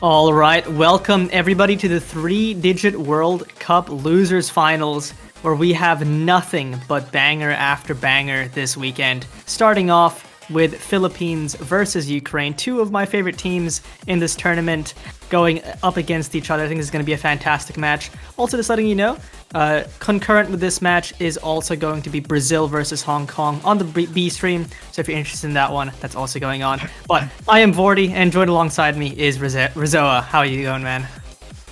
All right, welcome everybody to the three-digit World Cup Losers Finals, where we have nothing but banger after banger this weekend. Starting off with Philippines versus Ukraine, two of my favorite teams in this tournament going up against each other. I think this is going to be a fantastic match. Also, just letting you know, concurrent with this match is also going to be Brazil versus Hong Kong on the B stream. So if you're interested in that one, that's also going on. But I am Vordi, and joined alongside me is resoa. How are you going, man?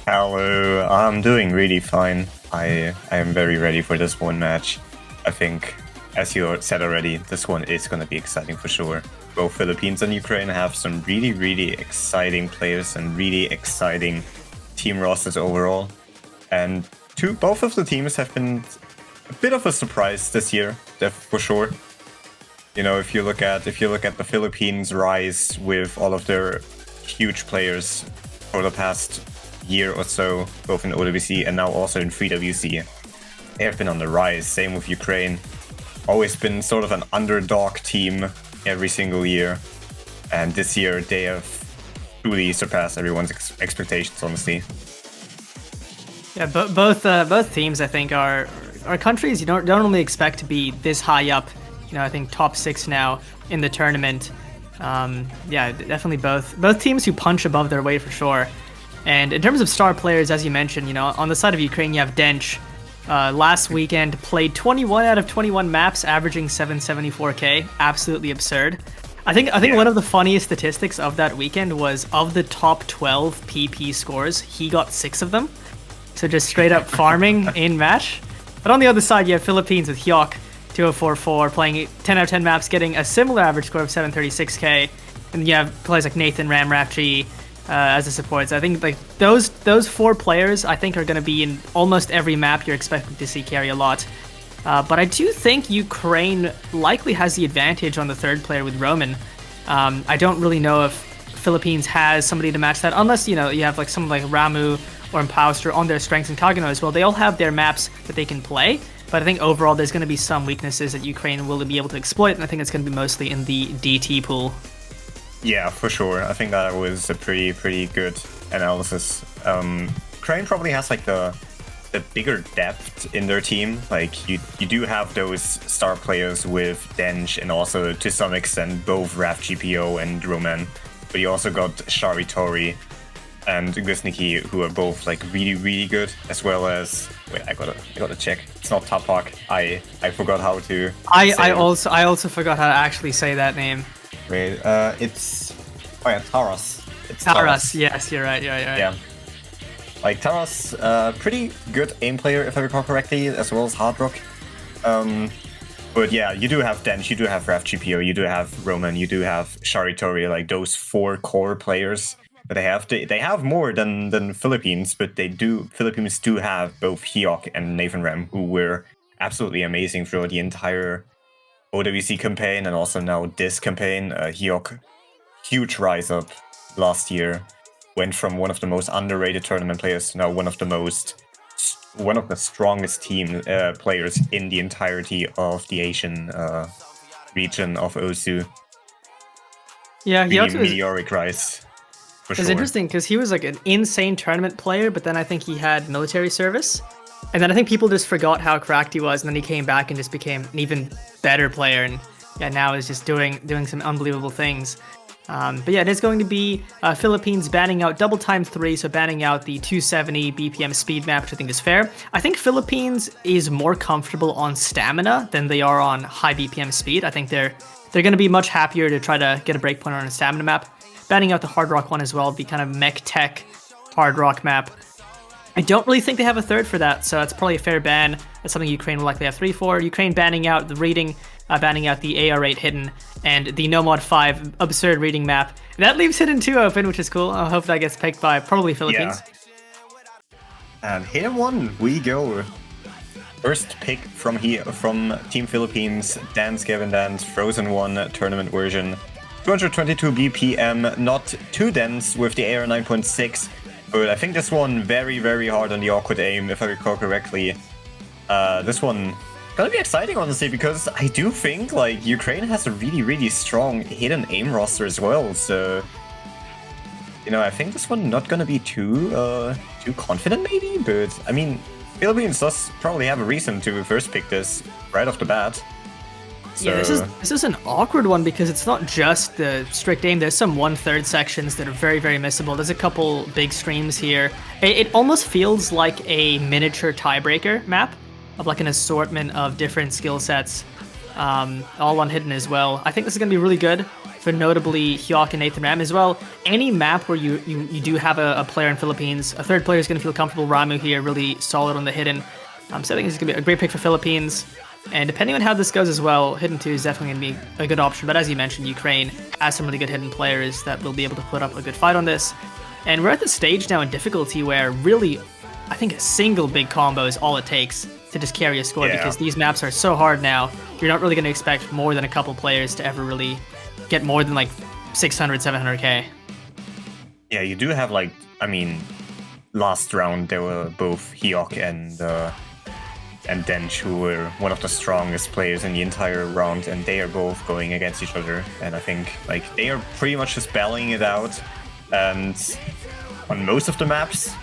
Hello, I'm doing really fine. I am very ready for this one match. I think, as you said already, this one is going to be exciting for sure. Both Philippines and Ukraine have some really exciting players and really exciting team rosters overall. And both of the teams have been a bit of a surprise this year, for sure. You know, if you look at the Philippines' rise with all of their huge players for the past year or so, both in OWC and now also in 3WC, they have been on the rise. Same with Ukraine. Always been sort of an underdog team every single year, and this year they have truly surpassed everyone's expectations, honestly. Yeah, both teams I think are countries you don't normally expect to be this high up. You know, I think top 6 now in the tournament. Yeah, definitely both teams who punch above their weight for sure. And in terms of star players, as you mentioned, you know, on the side of Ukraine you have Dench. Last weekend played 21 out of 21 maps, averaging 774k. Absolutely absurd. I think one of the funniest statistics of that weekend was of the top 12 PP scores, he got 6 of them. So just straight up farming in match. But on the other side, you have Philippines with Hyok 2044 playing 10 out of 10 maps, getting a similar average score of 736k. And you have players like Nathan, Ramrapchi as the supports. I think like those 4 players I think are going to be in almost every map you're expecting to see carry a lot. But I do think Ukraine likely has the advantage on the third player with Roman. I don't really know if Philippines has somebody to match that, unless you know you have like someone like Ramu or Imposter on their strengths, and Kagano as well. They all have their maps that they can play, but I think overall there's going to be some weaknesses that Ukraine will be able to exploit, and I think it's going to be mostly in the DT pool. Yeah, for sure. I think that was a pretty good analysis. Ukraine probably has like the bigger depth in their team. Like you do have those star players with Dench and also to some extent both Raf GPO and Roman, but you also got Shari Tori and Gusniki, who are both like really good, as well as I gotta check. It's not Tapak. I forgot how to. I also forgot how to actually say that name. Wait, it's Taras. It's Taras. Yes, you're right. Yeah, like Taras, pretty good aim player if I recall correctly, as well as Hard Rock. But yeah, you do have Dench, you do have Raf GPO, you do have Roman, you do have Shari Tori, like those 4 core players. But they have more than Philippines, but Philippines do have both Hyok and Nathan Ram, who were absolutely amazing throughout the entire OWC campaign and also now this campaign. Hyok, huge rise up last year, went from one of the most underrated tournament players to now one of the strongest team players in the entirety of the Asian region of OSU. Yeah, Hyok meteoric rise. It's interesting because he was like an insane tournament player, but then I think he had military service, and then I think people just forgot how cracked he was, and then he came back and just became an even better player, and yeah, now is just doing some unbelievable things. But yeah, it is going to be Philippines banning out double time 3, so banning out the 270 BPM speed map, which I think is fair. I think Philippines is more comfortable on stamina than they are on high BPM speed. I think they're going to be much happier to try to get a breakpoint on a stamina map. Banning out the Hard Rock one as well, the kind of mech tech Hard Rock map. I don't really think they have a third for that, so it's probably a fair ban. That's something Ukraine will likely have 3 for. Ukraine banning out the reading, banning out the AR8 hidden, and the No Mod 5 absurd reading map. And that leaves Hidden 2 open, which is cool. I hope that gets picked by probably Philippines. Yeah. And Hidden 1, we go. First pick from Team Philippines, Dance Gavin Dance, Frozen 1 tournament version. 222 BPM, not too dense with the AR 9.6, but I think this one very hard on the awkward aim, if I recall correctly. This one gonna be exciting, honestly, because I do think like Ukraine has a really strong hidden aim roster as well, so You know, I think this one not gonna be too confident maybe, but I mean, Philippines does probably have a reason to first pick this right off the bat. So, Yeah, this is an awkward one because it's not just the strict aim. There's some 1/3 sections that are very, very missable. There's a couple big streams here. It almost feels like a miniature tiebreaker map of like an assortment of different skill sets, all on hidden as well. I think this is gonna be really good for notably Hyuk and Nathan Ram as well. Any map where you do have a player in Philippines, a third player is gonna feel comfortable. Ramu here, really solid on the hidden. So I think this is gonna be a great pick for Philippines. And depending on how this goes as well, Hidden 2 is definitely going to be a good option. But as you mentioned, Ukraine has some really good hidden players that will be able to put up a good fight on this. And we're at the stage now in difficulty where really, I think a single big combo is all it takes to just carry a score, because these maps are so hard now. You're not really going to expect more than a couple players to ever really get more than like 600, 700k. Yeah, you do have like, I mean, last round there were both Hyuk and Dench, who were one of the strongest players in the entire round, and they are both going against each other. And I think like they are pretty much just battling it out, and on most of the maps.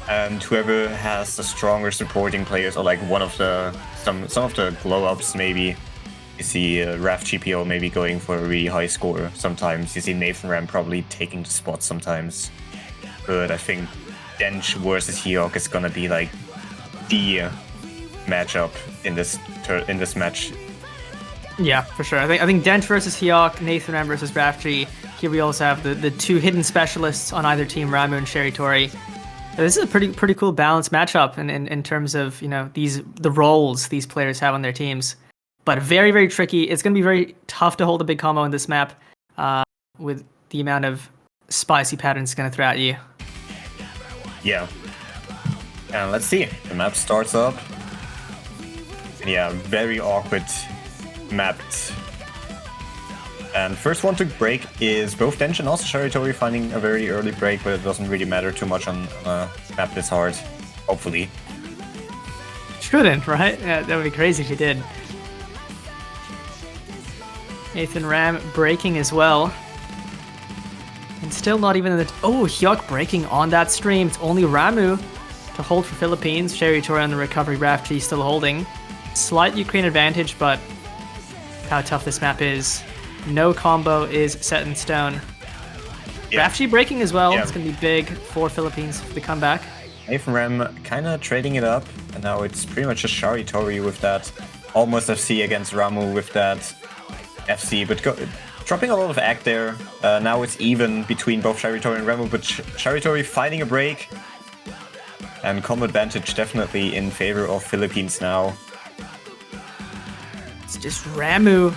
And whoever has the stronger supporting players, or like one of the some of the glow ups, maybe you see Raf GPO maybe going for a really high score. Sometimes you see Nathan Ram probably taking the spot sometimes. But I think Dench versus Hyuk is gonna be like the matchup in this match. Yeah, for sure. I think Dent versus Hyuk, Nathan Ram versus Rafji. Here we also have the two hidden specialists on either team, Ramu and Sherry Tori. This is a pretty cool balanced matchup in terms of, you know, the roles these players have on their teams. But very, very tricky. It's going to be very tough to hold a big combo in this map with the amount of spicy patterns it's going to throw at you. Yeah. And let's see. The map starts up. Yeah, very awkward mapped. And first one to break is both Dench and also Sharitori finding a very early break, but it doesn't really matter too much on a map this hard, hopefully. Shouldn't, right? Yeah, that would be crazy if he did. Nathan Ram breaking as well. And still not even in the... Oh, Hyuk breaking on that stream. It's only Ramu to hold for Philippines. Sharitori on the recovery, Rafji still holding. Slight Ukraine advantage, but how tough this map is. No combo is set in stone. Yeah. Rafji breaking as well. Yeah. It's going to be big for Philippines for the comeback. Nathan Ram kind of trading it up, and now it's pretty much just Shari Tori with that almost FC against Ramu with that FC, but dropping a lot of act there. Now it's even between both Shari Tori and Ramu, but Shari Tori finding a break. And combo advantage definitely in favor of Philippines now. It's just Ramu,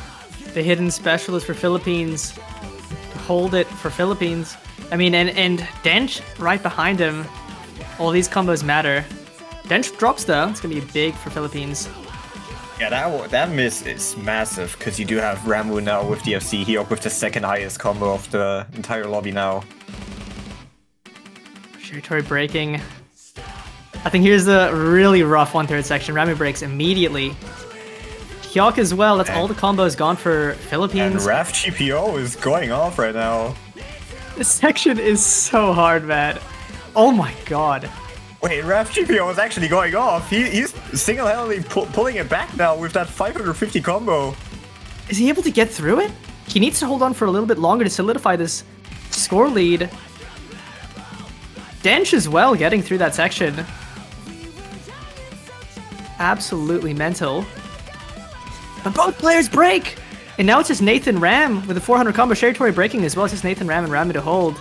the hidden specialist for Philippines, to hold it for Philippines. I mean, and Dench right behind him. All these combos matter. Dench drops though. It's gonna be big for Philippines. Yeah, that miss is massive, because you do have Ramu now with the FC, Hyuk with the second highest combo of the entire lobby now. Shiritori breaking. I think here's the really rough 1/3 section. Ramu breaks immediately. Hyuk as well. That's all the combos gone for Philippines. And Raf GPO is going off right now. This section is so hard, man. Oh my god. Wait, Raf GPO is actually going off. He's single-handedly pulling it back now with that 550 combo. Is he able to get through it? He needs to hold on for a little bit longer to solidify this score lead. Dench as well getting through that section. Absolutely mental. But both players break! And now it's just Nathan Ram with a 400 combo. Sharitori breaking as well. It's just Nathan Ram and Ramu to hold.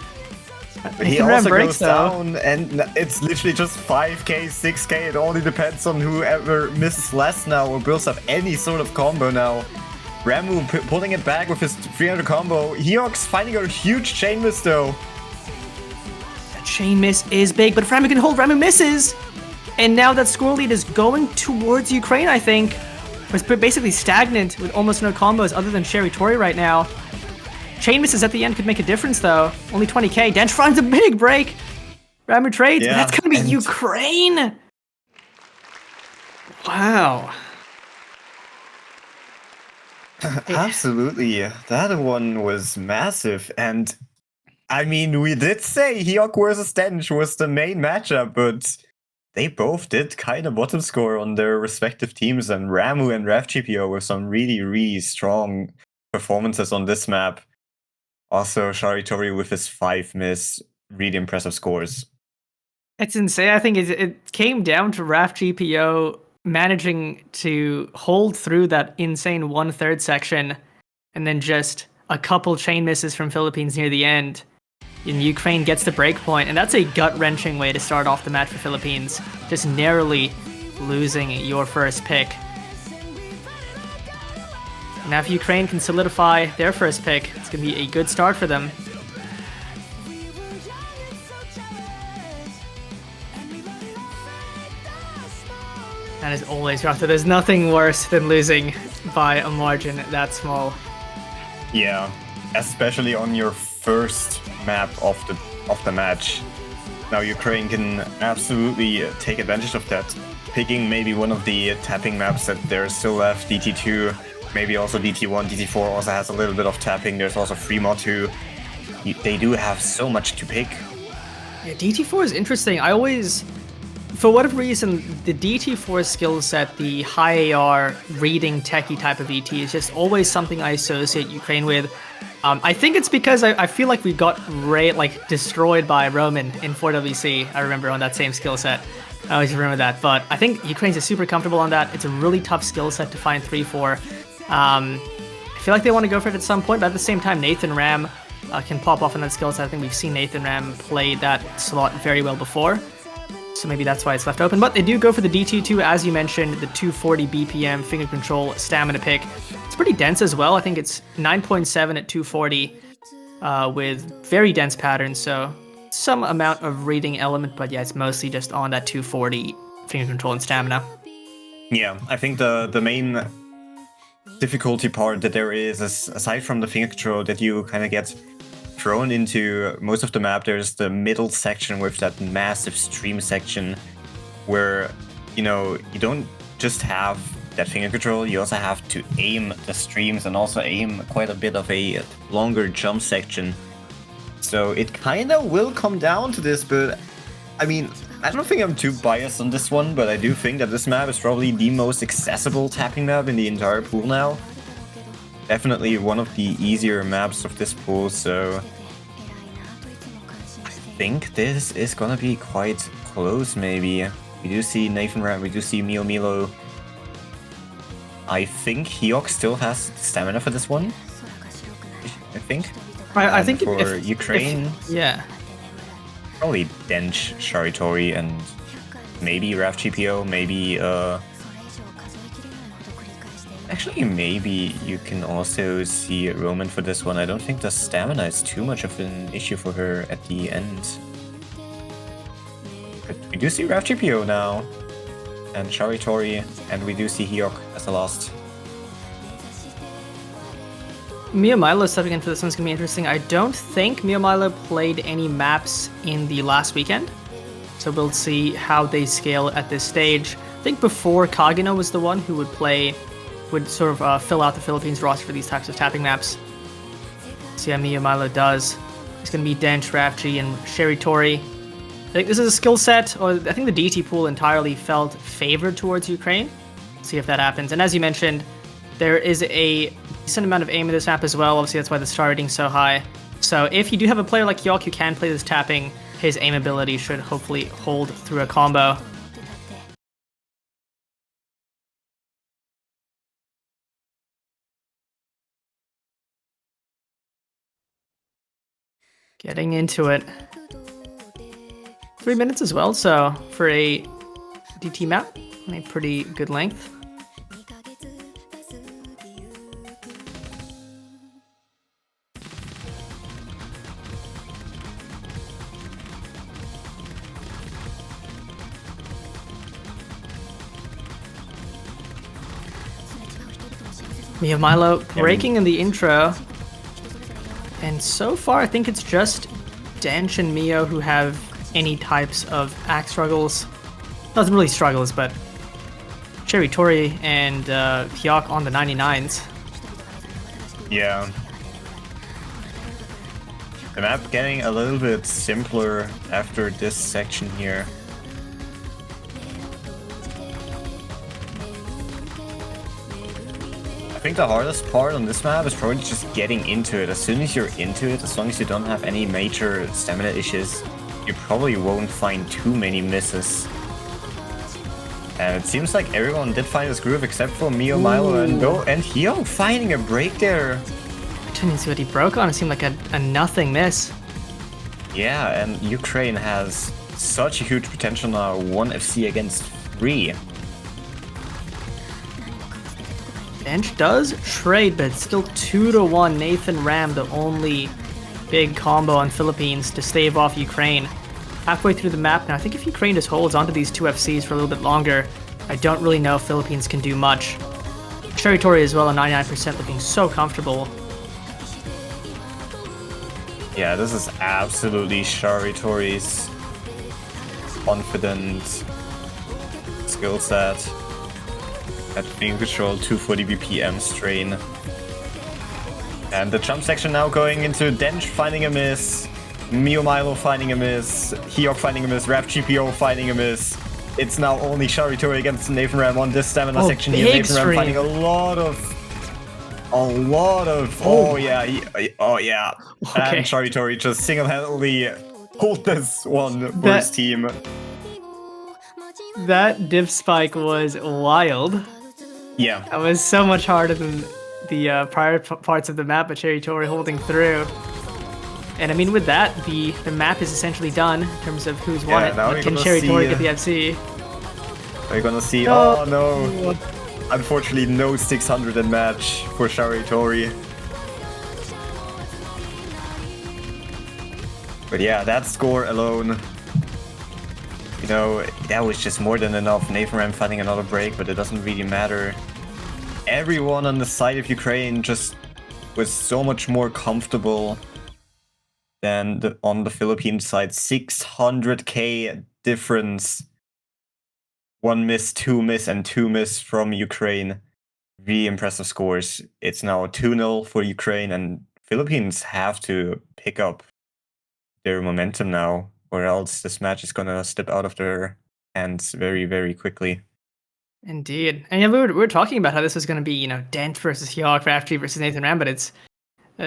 But he also goes down, and it's literally just 5k, 6k. It only depends on whoever misses less now or builds up any sort of combo now. Ramu pulling it back with his 300 combo. Hyuk's finding a huge chain miss though. That chain miss is big, but if Ramu can hold, Ramu misses! And now that score lead is going towards Ukraine, I think. It's basically stagnant with almost no combos other than Sherry Tori right now. Chain misses at the end could make a difference though. Only 20k. Dench finds a big break. Ramu trades, but that's gonna be Ukraine. Wow. Absolutely. That one was massive. And I mean, we did say Hyok versus Dench was the main matchup, but they both did kind of bottom score on their respective teams, and Ramu and RevGPO with some really, really strong performances on this map. Also, Sharitori with his 5 miss, really impressive scores. It's insane. I think it came down to Raf GPO managing to hold through that insane 1/3 section, and then just a couple chain misses from Philippines near the end. And Ukraine gets the break point, and that's a gut-wrenching way to start off the match for Philippines, just narrowly losing your first pick. Now if Ukraine can solidify their first pick, it's going to be a good start for them. And as always, Rafter, there's nothing worse than losing by a margin that small. Yeah, especially on your first map of the match. Now Ukraine can absolutely take advantage of that, picking maybe one of the tapping maps that there's still left, DT2, maybe also DT1, DT4 also has a little bit of tapping, there's also Fremont 2. They do have so much to pick. Yeah, DT4 is interesting. I always, for whatever reason, the DT4 skill set, the high AR reading techie type of ET, is just always something I associate Ukraine with. I think it's because I feel like we got destroyed by Roman in 4WC. I remember on that same skill set. I always remember that. But I think Ukraine's are super comfortable on that. It's a really tough skill set to find 3-4. I feel like they want to go for it at some point, but at the same time, Nathan Ram can pop off on that skill set. I think we've seen Nathan Ram play that slot very well before. So maybe that's why it's left open. But they do go for the DT2, as you mentioned, the 240 BPM finger control stamina pick. It's pretty dense as well. I think it's 9.7 at 240 with very dense patterns. So some amount of reading element, but yeah, it's mostly just on that 240 finger control and stamina. Yeah, I think the main difficulty part that there is aside from the finger control that you kind of get thrown into most of the map, there's the middle section with that massive stream section where, you know, you don't just have that finger control, you also have to aim the streams and also aim quite a bit of a longer jump section. So it kind of will come down to this, but I mean, I don't think I'm too biased on this one, but I do think that this map is probably the most accessible tapping map in the entire pool now. Definitely one of the easier maps of this pool, so I think this is gonna be quite close maybe. We do see Nathan Ram, we do see Milo. I think Hyok still has stamina for this one, I think. I think for Ukraine, yeah, probably Dench, Sharitori, and maybe RafGPO, maybe actually, maybe you can also see Roman for this one. I don't think the stamina is too much of an issue for her at the end. But we do see RafGPO now, and Sharitori, and we do see Hyok as the last. Milo stepping in for this one's going to be interesting. I don't think Milo played any maps in the last weekend, so we'll see how they scale at this stage. I think before, Kagino was the one who would sort of fill out the Philippines roster for these types of tapping maps. So yeah, Milo does. It's going to be Dench, Rafji, and Sharitori. I think this is a skill set, or I think the DT pool entirely felt favored towards Ukraine. See if that happens. And as you mentioned, there is a decent amount of aim in this map as well. Obviously, that's why the star rating's so high. So if you do have a player like Hyok who can play this tapping, his aim ability should hopefully hold through a combo. Getting into it. 3 minutes as well, so for a DT map, a pretty good length. Milo breaking in the intro. And so far, I think it's just Dench and Mio who have any types of axe struggles. Not really struggles, but Sharitori and Hyok on the 99s. Yeah. The map getting a little bit simpler after this section here. I think the hardest part on this map is probably just getting into it. As soon as you're into it, as long as you don't have any major stamina issues, you probably won't find too many misses. And it seems like everyone did find this groove except for Mio, Milo, and Hyo finding a break there. I didn't see what he broke on. It seemed like a nothing miss. Yeah, and Ukraine has such a huge potential now. 1 FC against 3. Bench does trade, but it's still 2-1. Nathan Ram, the only big combo on Philippines to stave off Ukraine. Halfway through the map now, I think if Ukraine just holds onto these 2 FCs for a little bit longer, I don't really know if Philippines can do much. Cherry Tory as well, at 99%, looking so comfortable. Yeah, this is absolutely Shari Tori's confident skill set. At being control 240 BPM strain. And the jump section now going into Dench finding a miss, Mio Milo finding a miss, Hyok finding a miss, Rap GPO finding a miss. It's now only Shari Tori against Nathan Ram on this stamina section here. Nathan Ram finding a lot of oh yeah, Okay. And Shari Tori just single-handedly pulled this one for his team. That div spike was wild. Yeah. That was so much harder than the prior parts of the map, but Cherry Tory holding through. And I mean, with that, the map is essentially done in terms of who's won it. Now But can Cherry Tory get the FC? We're gonna see. Oh no! Unfortunately, no 600 in match for Shari Tori. But yeah, that score alone, you know, that was just more than enough. Nathan Ram finding another break, but it doesn't really matter. Everyone on the side of Ukraine just was so much more comfortable than on the Philippine side. 600k difference. 1 miss, 2 miss, and 2 miss from Ukraine. Really impressive scores. It's now 2-0 for Ukraine, and Philippines have to pick up their momentum now, or else this match is gonna slip out of their hands very, very quickly. Indeed. And yeah, we were talking about how this was going to be, you know, Dent versus Hyok, Raftree versus Nathan Ram, but it's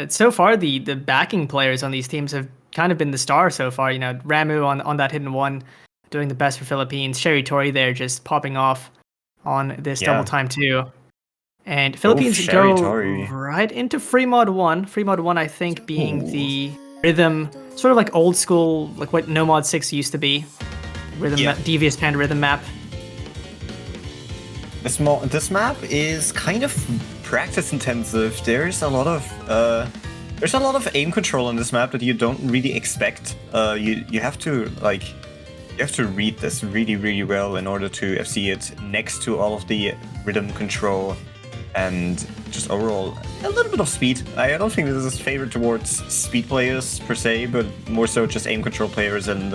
so far the backing players on these teams have kind of been the star so far. You know, Ramu on that hidden one, doing the best for Philippines. Cherry Tory there just popping off on this double time too. And Philippines go right into free mod 1. Free mod 1, I think, being the rhythm, sort of like old school, like what No Mod 6 used to be. Rhythm, devious pan rhythm map. This map is kind of practice intensive. There's a lot of aim control on this map that you don't really expect. You have to read this really, really well in order to FC it next to all of the rhythm control and just overall a little bit of speed. I don't think this is favored towards speed players per se, but more so just aim control players and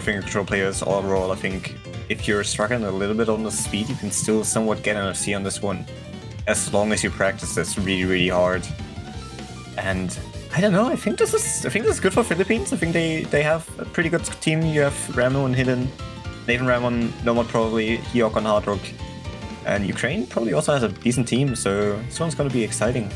finger control players overall. I think if you're struggling a little bit on the speed, you can still somewhat get an FC on this one, as long as you practice this really, really hard. And I don't know. I think this is good for Philippines. I think they have a pretty good team. You have Ramu on Hidden, Nathan Ram on Nomad probably, Hyok on Hard Rock, and Ukraine probably also has a decent team. So this one's going to be exciting.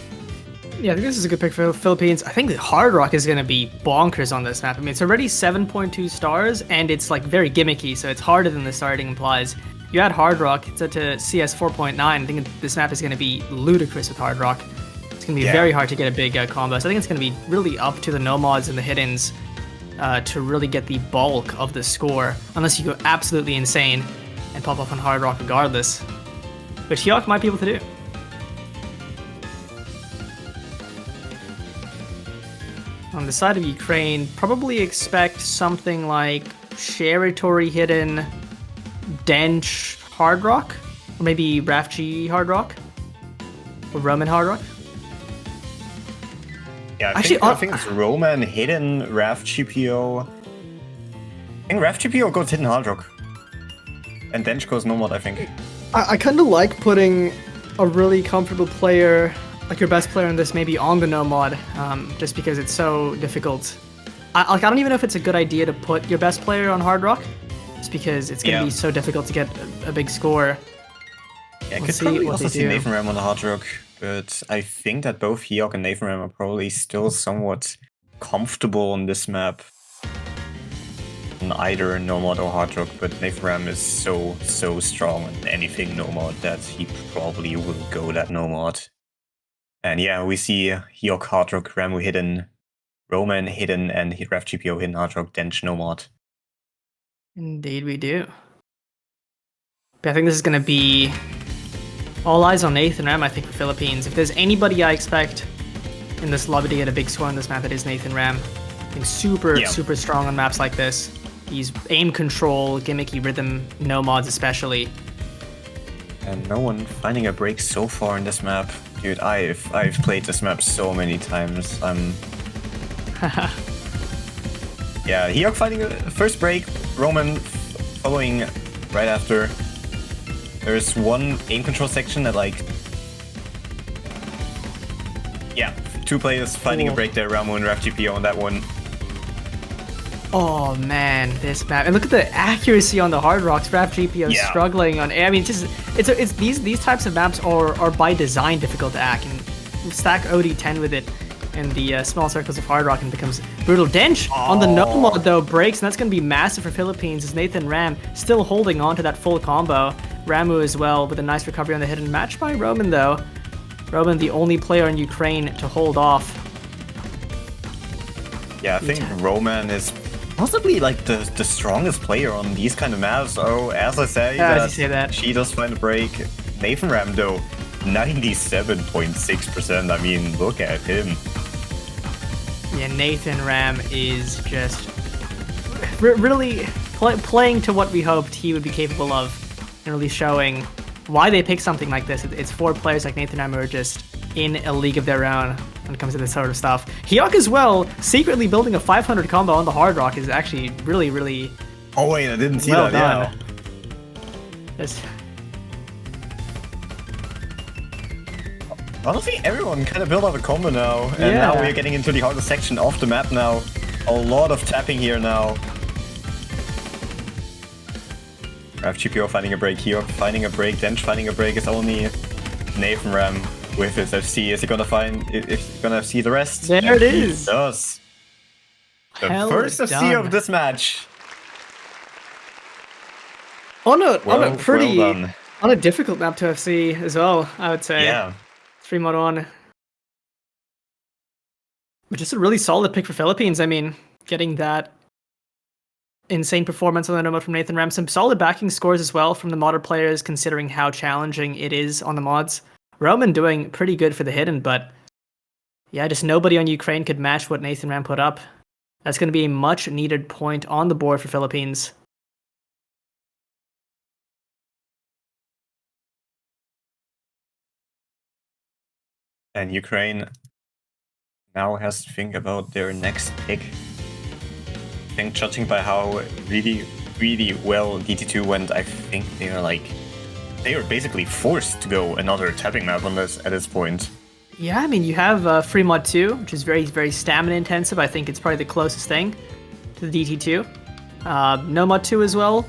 Yeah, I think this is a good pick for the Philippines. I think the Hard Rock is going to be bonkers on this map. I mean, it's already 7.2 stars, and it's like very gimmicky, so it's harder than the starting implies. You add Hard Rock to CS 4.9, I think this map is going to be ludicrous with Hard Rock. It's going to be very hard to get a big combo. So I think it's going to be really up to the No-Mods and the Hiddens to really get the bulk of the score, unless you go absolutely insane and pop off on Hard Rock regardless, which Hyok might be able to do. On the side of Ukraine, probably expect something like Cherry Tory Hidden, Dench Hard Rock, or maybe Rafchi Hard Rock, or Roman Hard Rock. Yeah, I think it's Roman, Hidden, Raf GPO. I think Raf GPO goes Hidden Hard Rock. And Dench goes Nomad, I think. I kind of like putting a really comfortable player like your best player in this maybe on the no mod, just because it's so difficult. I don't even know if it's a good idea to put your best player on Hard Rock, just because it's gonna be so difficult to get a big score. Yeah, I could probably also see Nathan Ram on the Hard Rock, but I think that both Heok and Nathan Ram are probably still somewhat comfortable on this map. On either no mod or Hard Rock, but Nathan Ram is so strong on anything no mod that he probably will go that no mod. And yeah, we see Heok Hard Rock, Ramu hidden, Roman hidden, and Ref GPO hidden Hard Rock, Dench no mod. Indeed we do. But I think this is going to be all eyes on Nathan Ram, I think, for Philippines. If there's anybody I expect in this lobby to get a big score on this map, it is Nathan Ram. I think super strong on maps like this. He's aim control, gimmicky rhythm, no mods especially. And no one finding a break so far in this map. Dude, I've played this map so many times. Yeah, Heok finding a first break, Roman following right after. There's one aim control section that yeah, 2 players finding a break there, Ramu and Ref GPO on that one. Oh man, this map, and look at the accuracy on the Hard Rocks. Ref GPO struggling on air. I mean, it's these types of maps are by design difficult to act, and you stack OD10 with it in the small circles of Hard Rock and becomes brutal. Dench on the no mod though breaks, and that's going to be massive for Philippines as Nathan Ram still holding on to that full combo. Ramu as well with a nice recovery on the hidden match by Roman though. Roman the only player in Ukraine to hold off. Yeah, I think Roman is possibly like the strongest player on these kind of maps. Oh, as I say, she does find a break. Nathan Ram though, 97.6%. I mean, look at him. Yeah, Nathan Ram is just really playing to what we hoped he would be capable of, and really showing why they pick something like this. It's 4 players like Nathan Ram who are just in a league of their own when it comes to this sort of stuff. Heok as well, secretly building a 500 combo on the Hard Rock is actually really oh wait, I didn't see well that, done. Yeah. Honestly, everyone kind of built up a combo now, and now we're getting into the hardest section of the map now. A lot of tapping here now. Ref GPO finding a break, Heok finding a break, Dench finding a break. It's only Nathan Ram with his FC. Is he gonna see the rest? There it is. He does. The first FC of this match. On a difficult map to FC as well, I would say. Yeah. 3-mod-1. But just a really solid pick for Philippines. I mean, getting that insane performance on the no mod from Nathan Ram. Some solid backing scores as well from the modded players, considering how challenging it is on the mods. Roman doing pretty good for the hidden, but yeah, just nobody on Ukraine could match what Nathan Ram put up. That's going to be a much needed point on the board for Philippines. And Ukraine now has to think about their next pick. I think judging by how really well DT2 went, I think they are basically forced to go another tapping map on this at this point. Yeah, I mean, you have Free Mod 2, which is very stamina intensive. I think it's probably the closest thing to the DT2. No Mod 2 as well,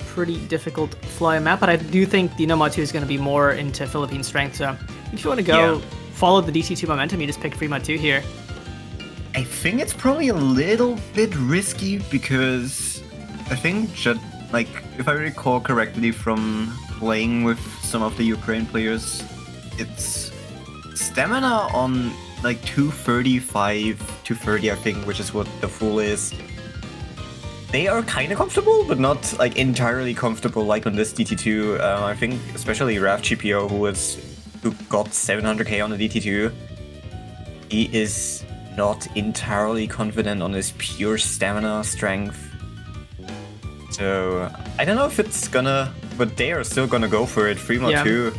pretty difficult flying map, but I do think the No Mod 2 is going to be more into Philippine strength. So if you want to go follow the DT2 momentum, you just pick Free Mod 2 here. I think it's probably a little bit risky because I think, if I recall correctly from playing with some of the Ukraine players, it's stamina on 235, 230, I think, which is what the full is. They are kind of comfortable, but not entirely comfortable like on this DT2. I think especially Ref GPO, who got 700k on the DT2, he is not entirely confident on his pure stamina strength. So I don't know if it's gonna, but they are still gonna go for it. 3-mod 2.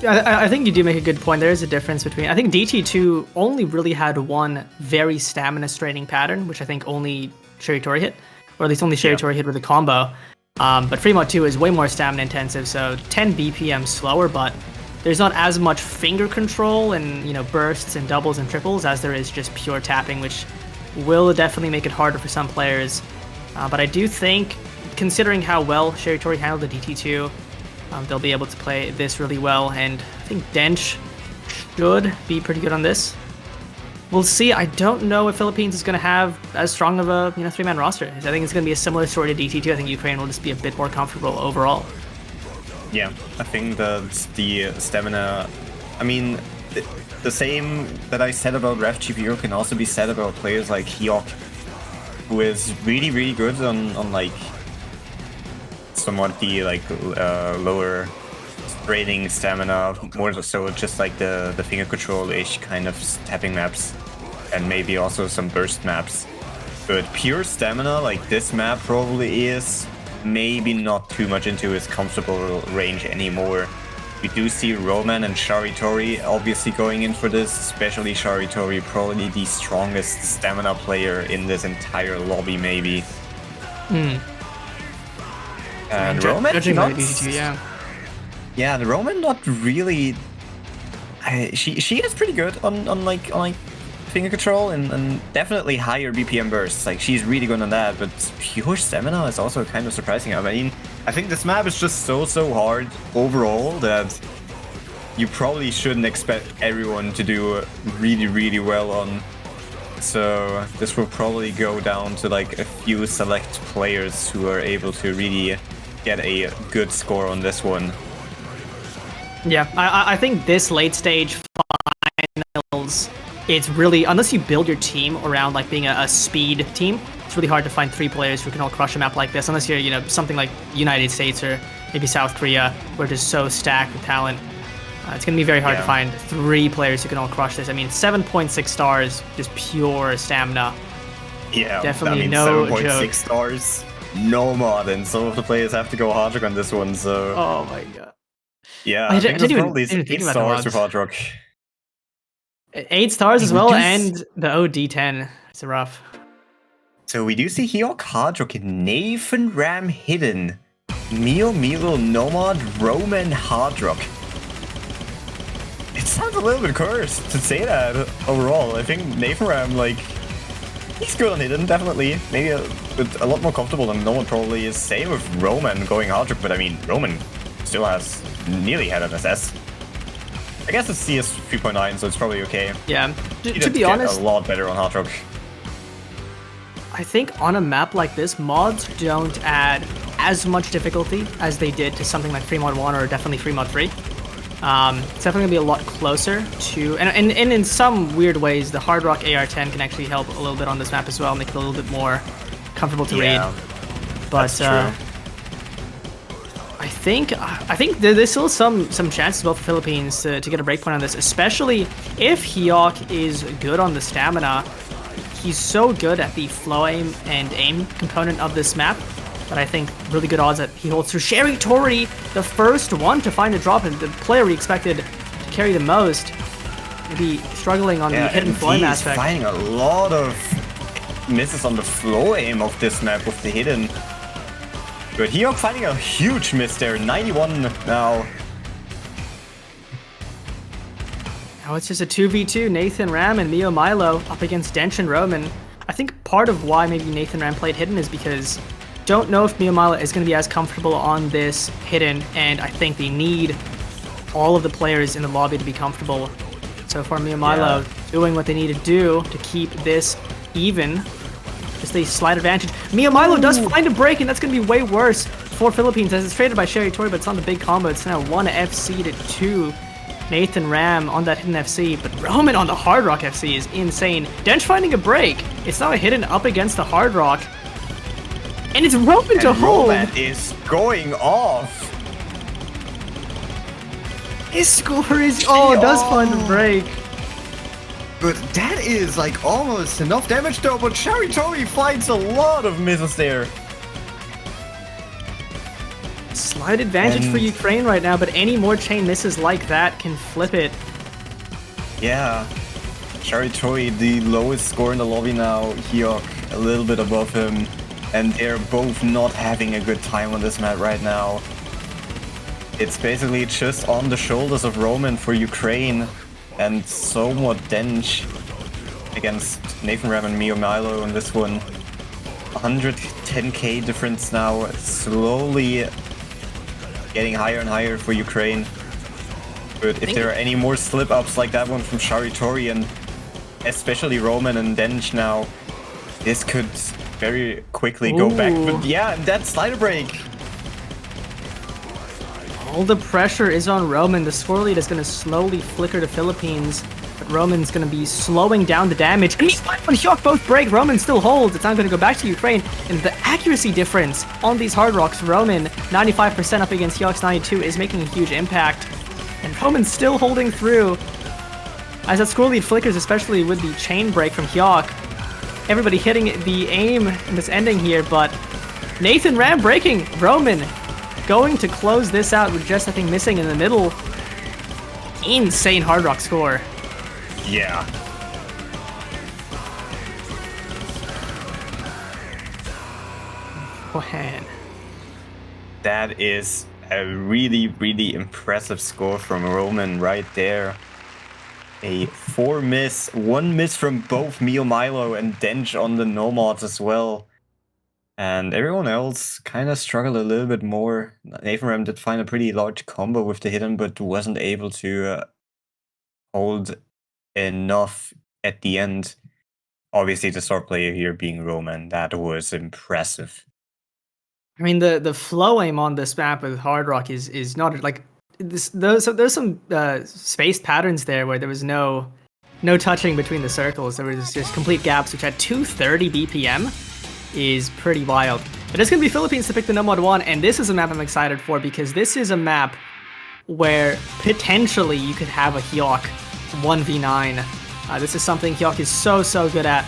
I think you do make a good point. There is a difference between. I think DT2 only really had one very stamina straining pattern, which I think only Shiritori hit, or at least only Shiritori hit with a combo. But 3-mod 2 is way more stamina intensive, so 10 BPM slower, but there's not as much finger control and, you know, bursts and doubles and triples as there is just pure tapping, which will definitely make it harder for some players. But I do think, considering how well Sherry Tori handled the DT2, they'll be able to play this really well, and I think Dench should be pretty good on this. We'll see. I don't know if Philippines is going to have as strong of a, you know, 3-man roster. I think it's going to be a similar story to DT2. I think Ukraine will just be a bit more comfortable overall. Yeah, I think that the stamina, I mean, the same that I said about Ref GPU can also be said about players like Hyok, who is really, really good on like somewhat the like lower rating stamina, more so just like the finger control-ish kind of tapping maps, and maybe also some burst maps. But pure stamina, like this map probably is, maybe not too much into his comfortable range anymore. We do see Roman and Sharitori obviously going in for this, especially Sharitori, probably the strongest stamina player in this entire lobby, maybe. And Roman, yeah, the Roman not really. She is pretty good on like finger control and definitely higher BPM bursts. Like she's really good on that, but pure stamina is also kind of surprising. I mean, I think this map is just so hard overall that you probably shouldn't expect everyone to do really well on. So this will probably go down to like a few select players who are able to really get a good score on this one. Yeah, I think this late stage finals, it's really, unless you build your team around like being a speed team, it's really hard to find 3 players who can all crush a map like this, unless you're, you know, something like United States or maybe South Korea, where it's just so stacked with talent. It's going to be very hard to find 3 players who can all crush this. I mean, 7.6 stars, just pure stamina. Yeah, definitely, I mean, no 7.6 stars, no mod, and some of the players have to go hard rock on this one, so... Oh my god. Yeah, I think there's probably 8 stars with hard rock. 8 stars as well, and the OD10. It's rough. So we do see Hyok hard rock, Nathan Ram hidden, Milo Nomad Roman hard rock. It sounds a little bit cursed to say that overall. I think Nathan Ram, like, he's good on hidden, definitely. Maybe a lot more comfortable than Nomad probably is. Same with Roman going hard rock, but I mean, Roman still has nearly had an SS. I guess it's CS 3.9, so it's probably okay. Yeah, to be honest, a lot better on hard rock. I think on a map like this, mods don't add as much difficulty as they did to something like Free Mod 1 or definitely Free Mod 3. It's definitely going to be a lot closer to... And in some weird ways, the hard rock AR-10 can actually help a little bit on this map as well, make it a little bit more comfortable to read. But that's true. I think there's still some chances well for Philippines to get a breakpoint on this, especially if Hyok is good on the stamina. He's so good at the flow aim and aim component of this map that I think really good odds that he holds through. Sherry Tori, the first one to find a drop, and the player we expected to carry the most, maybe struggling on the hidden flow aim aspect. Finding a lot of misses on the flow aim of this map with the hidden. But Hyok finding a huge miss there, 91 now. Now it's just a 2v2, Nathan Ram and Mio Milo up against Dench and Roman. I think part of why maybe Nathan Ram played hidden is because don't know if Mio Milo is going to be as comfortable on this hidden, and I think they need all of the players in the lobby to be comfortable. So far, Mio Milo doing what they need to do to keep this even. Just a slight advantage. Mio Milo does find a break, and that's going to be way worse for Philippines as it's traded by Sherry Tori, but it's on the big combo. It's now 1 FC to 2. Nathan Ram on that hidden FC, but Roman on the hard rock FC is insane. Dench finding a break. It's now a hidden up against the hard rock. And it's Roman to hold. Roman is going off. His score is... Oh, does find a break. But that is like almost enough damage though, but Sherry Tori finds a lot of misses there. Slight advantage for Ukraine right now, but any more chain misses like that can flip it. Yeah. Sherry Tori, the lowest score in the lobby now. Hyok a little bit above him. And they're both not having a good time on this map right now. It's basically just on the shoulders of Roman for Ukraine, and somewhat Dench against Nathan Ram and Mio Milo in this one. 110k difference now, slowly getting higher and higher for Ukraine. But if there are any more slip-ups like that one from Sharitori and especially Roman and Dench now, this could very quickly go back. But yeah, that slider break. All the pressure is on Roman. The score lead is going to slowly flicker to Philippines, but Roman's going to be slowing down the damage. And when Hyuk both break, Roman still holds. It's not going to go back to Ukraine. And the accuracy difference on these hard rocks, Roman 95% up against Hyuk's 92 is making a huge impact. And Roman's still holding through. As that score lead flickers, especially with the chain break from Hyuk. Everybody hitting the aim in this ending here, but Nathan Ram breaking. Roman going to close this out with just, I think, missing in the middle. Insane hard rock score. Yeah. Man. That is a really, really impressive score from Roman right there. A 4 miss, 1 miss from both Mio Milo and Dench on the Nomads as well. And everyone else kind of struggled a little bit more. Nathan Ram did find a pretty large combo with the hidden, but wasn't able to hold enough at the end. Obviously, the star player here being Roman, that was impressive. I mean, the flow aim on this map with Hard Rock is not like this. There's some spaced patterns there where there was no touching between the circles. There was just complete gaps, which at 230 BPM is pretty wild. But it's gonna be Philippines to pick the Nomad 1, and this is a map I'm excited for because this is a map where potentially you could have a Hyuk 1v9. This is something Hyuk is so good at.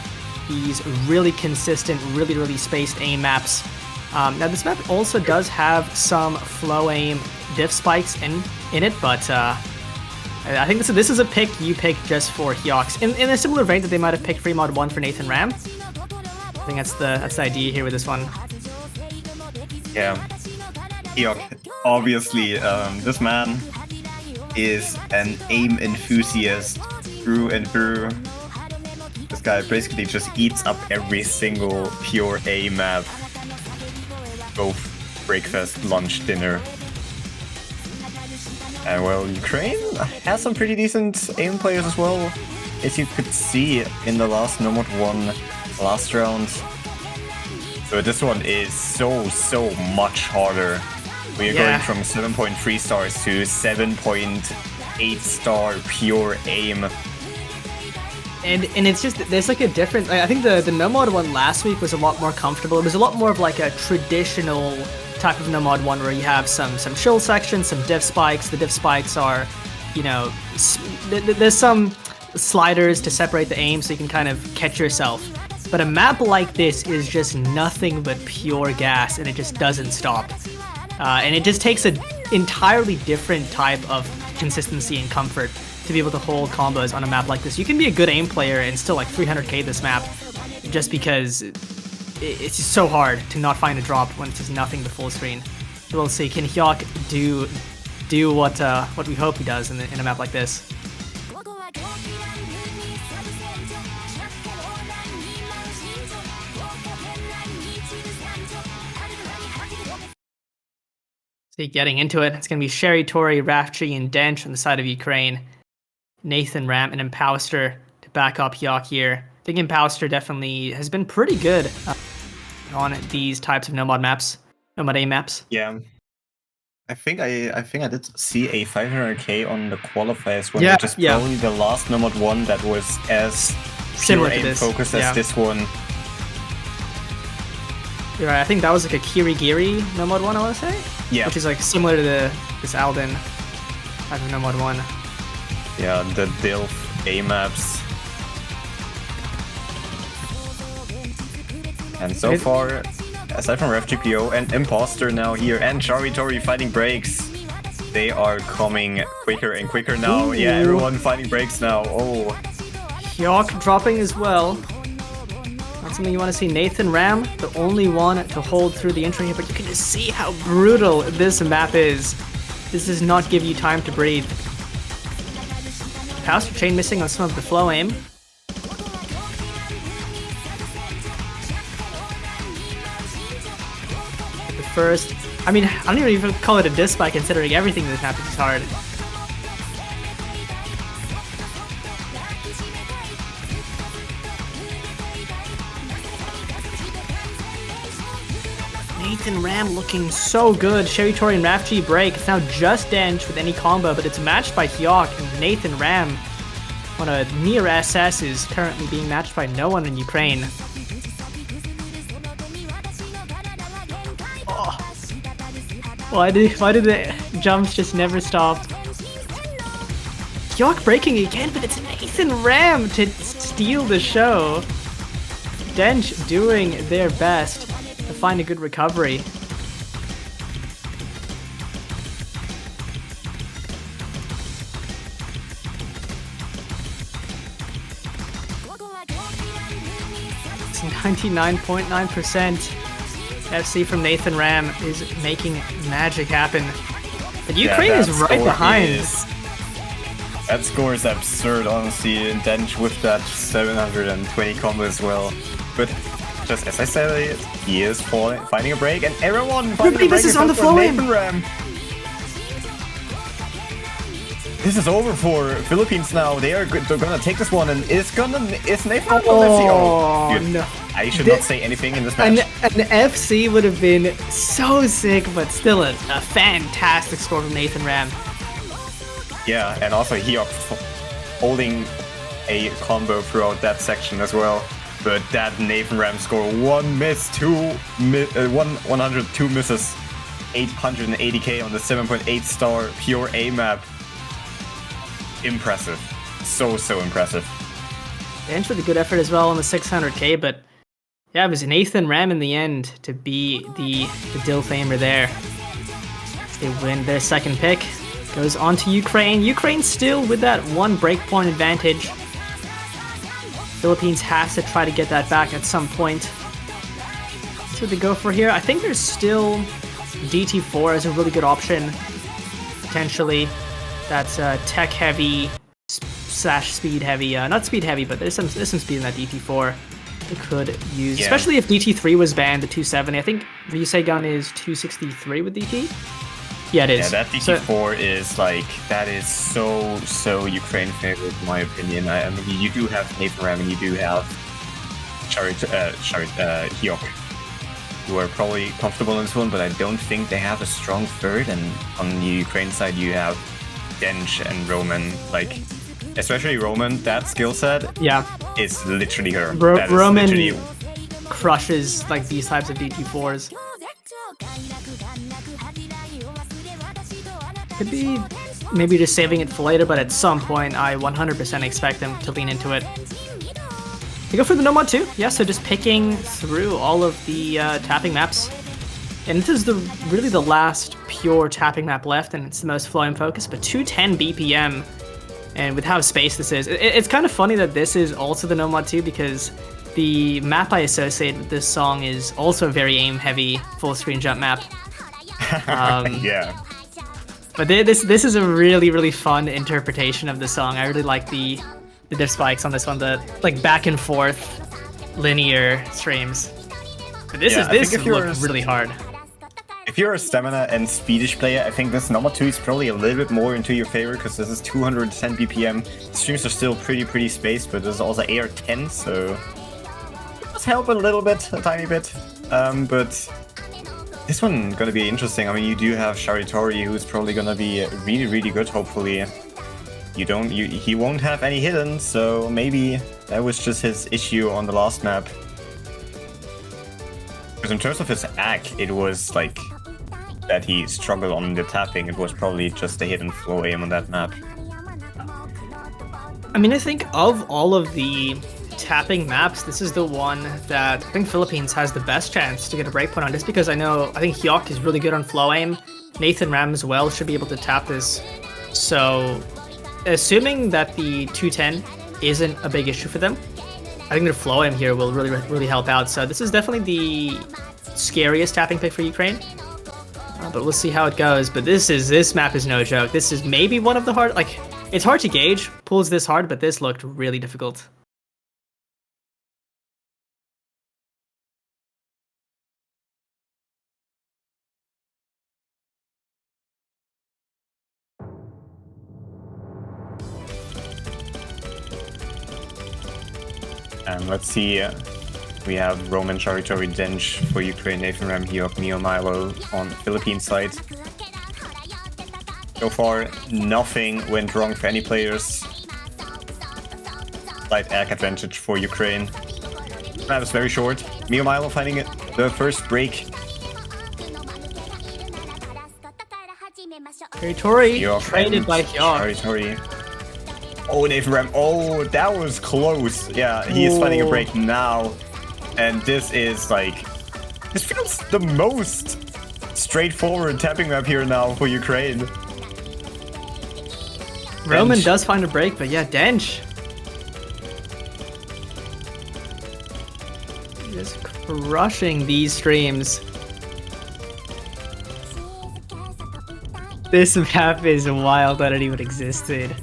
These really consistent, really spaced aim maps. Now this map also does have some flow aim diff spikes in it, but I think this is a pick you pick just for Hyuks. In a similar vein that they might have picked free mod 1 for Nathan Ram. I think that's the idea here with this one. Yeah. Hyuk, obviously, this man is an aim enthusiast through and through. This guy basically just eats up every single pure aim map. Both breakfast, lunch, dinner. And well, Ukraine has some pretty decent aim players as well, as you could see in the last Nomad 1 last round. So this one is so much harder. We are going from 7.3 stars to 7.8 star pure aim. And it's just, there's like a difference. I think the Nomad 1 last week was a lot more comfortable. It was a lot more of like a traditional type of Nomad 1 where you have some chill sections, some diff spikes. The diff spikes are, you know, there's some sliders to separate the aim so you can kind of catch yourself. But a map like this is just nothing but pure gas, and it just doesn't stop. And it just takes an entirely different type of consistency and comfort to be able to hold combos on a map like this. You can be a good aim player and still like 300k this map, just because it's just so hard to not find a drop when it's just nothing but full screen. So we'll see, can Hyuk do what we hope he does in a map like this? So getting into it, it's going to be Sharitori, Rafchi, and Dench on the side of Ukraine. Nathan Ram and Impowster to back up Hyuk here. I think Impowster definitely has been pretty good on these types of Nomad maps, Nomad A maps. Yeah, I think I did see a 500k on the qualifiers one, which is probably the last Nomad 1 that was as similar pure aim focused as this one. You're right. I think that was like a Kirigiri Nomad 1, I want to say. Yeah. Which is like similar to this Alden type of Nomad 1. Yeah, the DILF A maps. And so far, aside from RefGPO and Imposter now here, and Sharitori fighting breaks, they are coming quicker and quicker now. Ooh. Yeah, everyone fighting breaks now. Oh. Hyuk dropping as well. Not something you want to see. Nathan Ram, the only one to hold through the intro here, but you can just see how brutal this map is. This does not give you time to breathe. Pastor chain missing on some of the flow aim. The first, I mean, I don't even call it a diss by considering everything that happens is hard. Nathan Ram looking so good. Sherry Tori and Raf G break. It's now just Dench with any combo, but it's matched by Hyok and Nathan Ram on a near SS is currently being matched by no one in Ukraine. Oh. Why did the jumps just never stop? Hyok breaking again, but it's Nathan Ram to steal the show. Dench doing their best to find a good recovery. It's 99.9%. FC from Nathan Ram is making magic happen. But Ukraine is right behind. That score is absurd, honestly, and Dench with that 720 combo as well. But just as I said, he is finding a break, and everyone finding a break is on the flow aim. Ram. This is over for Philippines now. They're gonna take this one, and it's Nathan Ram gonna FC. Oh, dude, no. I should not say anything in this match. An FC would have been so sick, but still a fantastic score from Nathan Ram. Yeah, and also Hyok holding a combo throughout that section as well. But that Nathan Ram score, 1 miss, 102 misses, 880k on the 7.8 star pure A map. Impressive. So impressive. Dench with a good effort as well on the 600k, but yeah, it was Nathan Ram in the end to be the Dill Famer there. They win their second pick. Goes on to Ukraine. Ukraine still with that 1 breakpoint advantage. Philippines has to try to get that back at some point. That's what they go for here. I think there's still DT4 as a really good option. Potentially. That's tech heavy / speed heavy. Not speed heavy, but there's some speed in that DT4 they could use. Yeah. Especially if DT3 was banned to 270. I think Ryusei gun is 263 with DT. Yeah, it is. Yeah, that DT4 is like, that is so Ukraine favorite in my opinion. I mean, you do have Nathan Ram and you do have Hyok, who are probably comfortable in this one, but I don't think they have a strong third. And on the Ukraine side, you have Dench and Roman. Like, especially Roman, that skill set is literally her. Roman literally crushes like these types of DT4s. Could be maybe just saving it for later, but at some point I 100% expect them to lean into it. They go for the no mod too. Yeah, so just picking through all of the tapping maps. And this is really the last pure tapping map left, and it's the most flow and focus, but 210 BPM. And with how spaced this is, it's kind of funny that this is also the no mod too, because the map I associate with this song is also a very aim heavy full screen jump map. Yeah. But this is a really fun interpretation of the song. I really like the diff spikes on this one, the like back and forth linear streams. But this looks really hard. If you're a stamina and speedish player, I think this number 2 is probably a little bit more into your favor, because this is 210 BPM. Streams are still pretty spaced, but this is also AR10, so it does help a little bit, a tiny bit. But this one gonna be interesting. I mean, you do have Sharitori, who's probably gonna be really good, hopefully. He won't have any hidden, so maybe that was just his issue on the last map. Because in terms of his ACK, it was like that he struggled on the tapping. It was probably just a hidden flow aim on that map. I mean, I think of all of the tapping maps, this is the one that I think Philippines has the best chance to get a breakpoint on, just because I think Hyok is really good on flow aim. Nathan Ram as well should be able to tap this. So, assuming that the 210 isn't a big issue for them, I think their flow aim here will really help out. So this is definitely the scariest tapping pick for Ukraine. but we'll see how it goes. But this map is no joke. This is maybe one of the hard, like, it's hard to gauge pools this hard, but this looked really difficult. And let's see. We have Roman, Charitori, Dench for Ukraine, Nathan Ram, Hyok, Mio, Milo on the Philippine side. So far, nothing went wrong for any players. Slight egg advantage for Ukraine. That was very short. Mio Milo finding it the first break. Charitori traded by Hyok. Charitori. Oh, Nathan Ram. Oh, that was close. Yeah, he is finding a break now. And this is like... This feels the most straightforward tapping map here now for Ukraine. Roman Dench. does find a break, but yeah, Dench. Just crushing these streams. This map is wild that it even existed.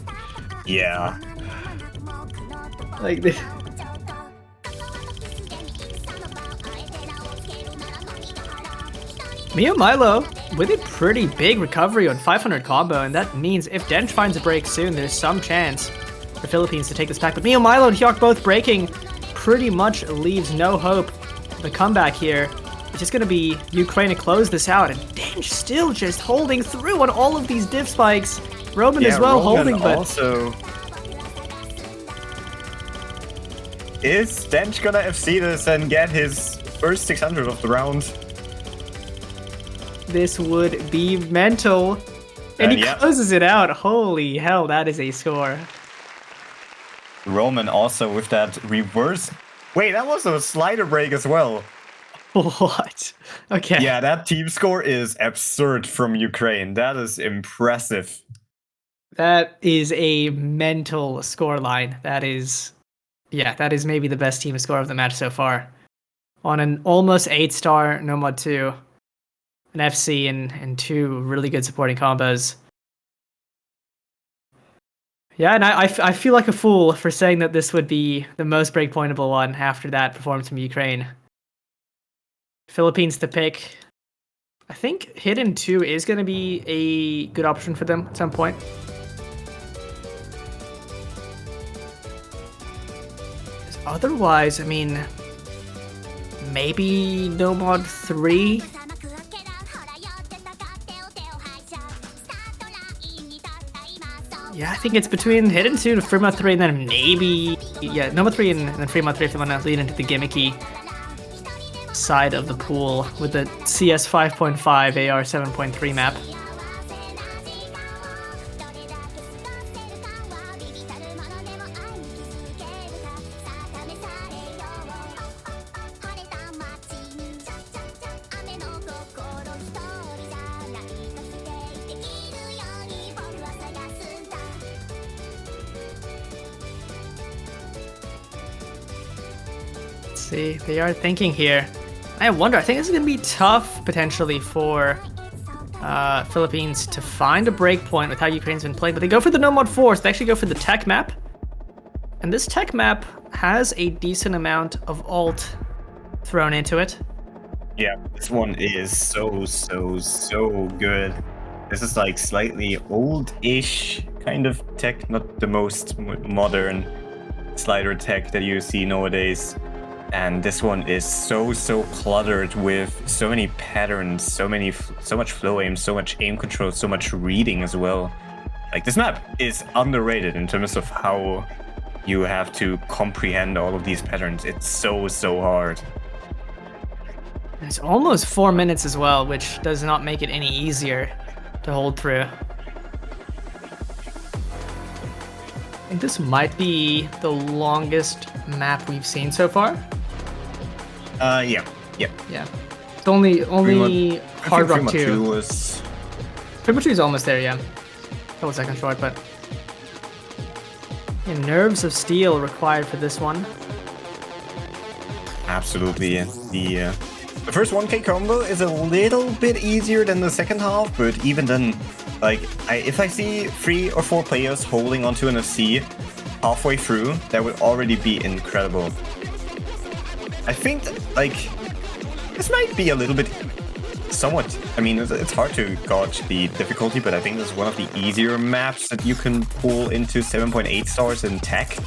Yeah. Like this. Mio Milo with a pretty big recovery on 500 combo, and that means if Dench finds a break soon, there's some chance for Philippines to take this back. But Mio Milo and Hyok both breaking pretty much leaves no hope. The comeback here, it's just going to be Ukraine to close this out, and Dench still just holding through on all of these diff spikes. Roman as well Roman holding, but also... Is Dench gonna FC this and get his first 600 of the round? this would be mental. And he closes it out. Holy hell, that is a score. Roman also with that reverse. Wait, that was a slider break as well. What? Okay. Yeah, that team score is absurd from Ukraine. That is impressive. That is a mental scoreline. That is, yeah, that is maybe the best team score of the match so far. On an almost 8-star Nomad 2, an FC, and two really good supporting combos. Yeah, and I feel like a fool for saying that this would be the most breakpointable one after that performance from Ukraine. Philippines to pick. I think Hidden 2 is going to be a good option for them at some point. Otherwise, I mean, maybe Nomad 3? Yeah, I think it's between Hidden 2 and Fremont 3, and then maybe, yeah, Nomad 3 and then Fremont 3 if they want to lead into the gimmicky side of the pool with the CS 5.5 AR 7.3 map. Let's see, they are thinking here. I wonder, I think this is going to be tough, potentially, for Philippines to find a breakpoint with how Ukraine's been playing, but they go for the Nomad 4, so they actually go for the tech map. And this tech map has a decent amount of ult thrown into it. Yeah, this one is so good. This is like slightly old-ish kind of tech, not the most modern slider tech that you see nowadays. And this one is so cluttered with so many patterns, so much flow aim, so much aim control, so much reading as well. Like, this map is underrated in terms of how you have to comprehend all of these patterns. It's so hard. It's almost 4 minutes as well, which does not make it any easier to hold through. I think this might be the longest map we've seen so far. Yeah. It's only Hard Rock 2 was... Fremont 2 is almost there, yeah. Couple seconds short, but yeah, nerves of steel required for this one. Absolutely. The The first 1k combo is a little bit easier than the second half, but even then, like, if I see 3 or 4 players holding onto an FC halfway through, that would already be incredible. I think, like, this might be a little bit, somewhat, I mean, it's hard to gauge the difficulty, but I think this is one of the easier maps that you can pull into 7.8 stars in tech.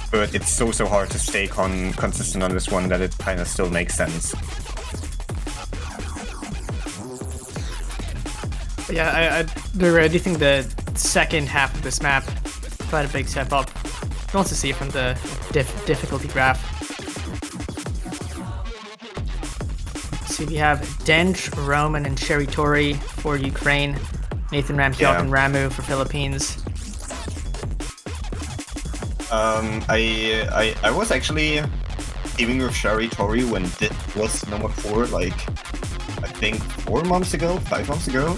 But it's so hard to stay consistent on this one that it kind of still makes sense. Yeah, I do think the second half of this map quite a big step up. You can also see it from the difficulty graph. So we have Dench, Roman, and Sherry Tori for Ukraine, Nathan Ram, Hyok, and Ramu for Philippines. I was actually teaming with Sherry Tori when it was number 4, like, I think 4 months ago, 5 months ago.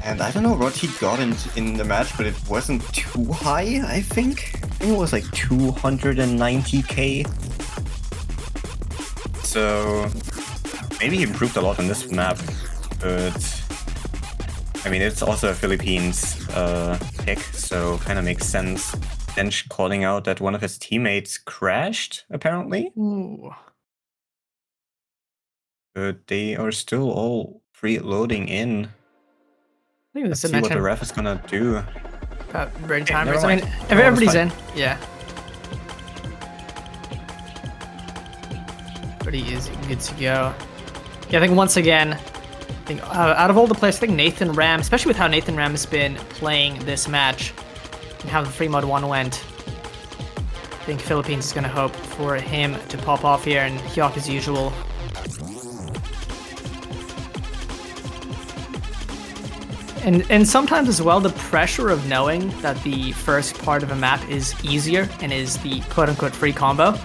And I don't know what he got in the match, but it wasn't too high, I think. I think it was like 290k. So maybe he improved a lot on this map, but I mean, it's also a Philippines pick, so kind of makes sense. Dench calling out that one of his teammates crashed, apparently. Ooh. But they are still all loading in. I think Let's see what the ref is gonna do. Break timers. I mean, everybody's in. Yeah. Pretty easy, good to go. Yeah, I think once again, I think out of all the players, I think Nathan Ram, especially with how Nathan Ram has been playing this match and how the 3-mod 1 went, I think Philippines is going to hope for him to pop off here, and Hyok as usual. And sometimes as well, the pressure of knowing that the first part of a map is easier and is the quote-unquote free combo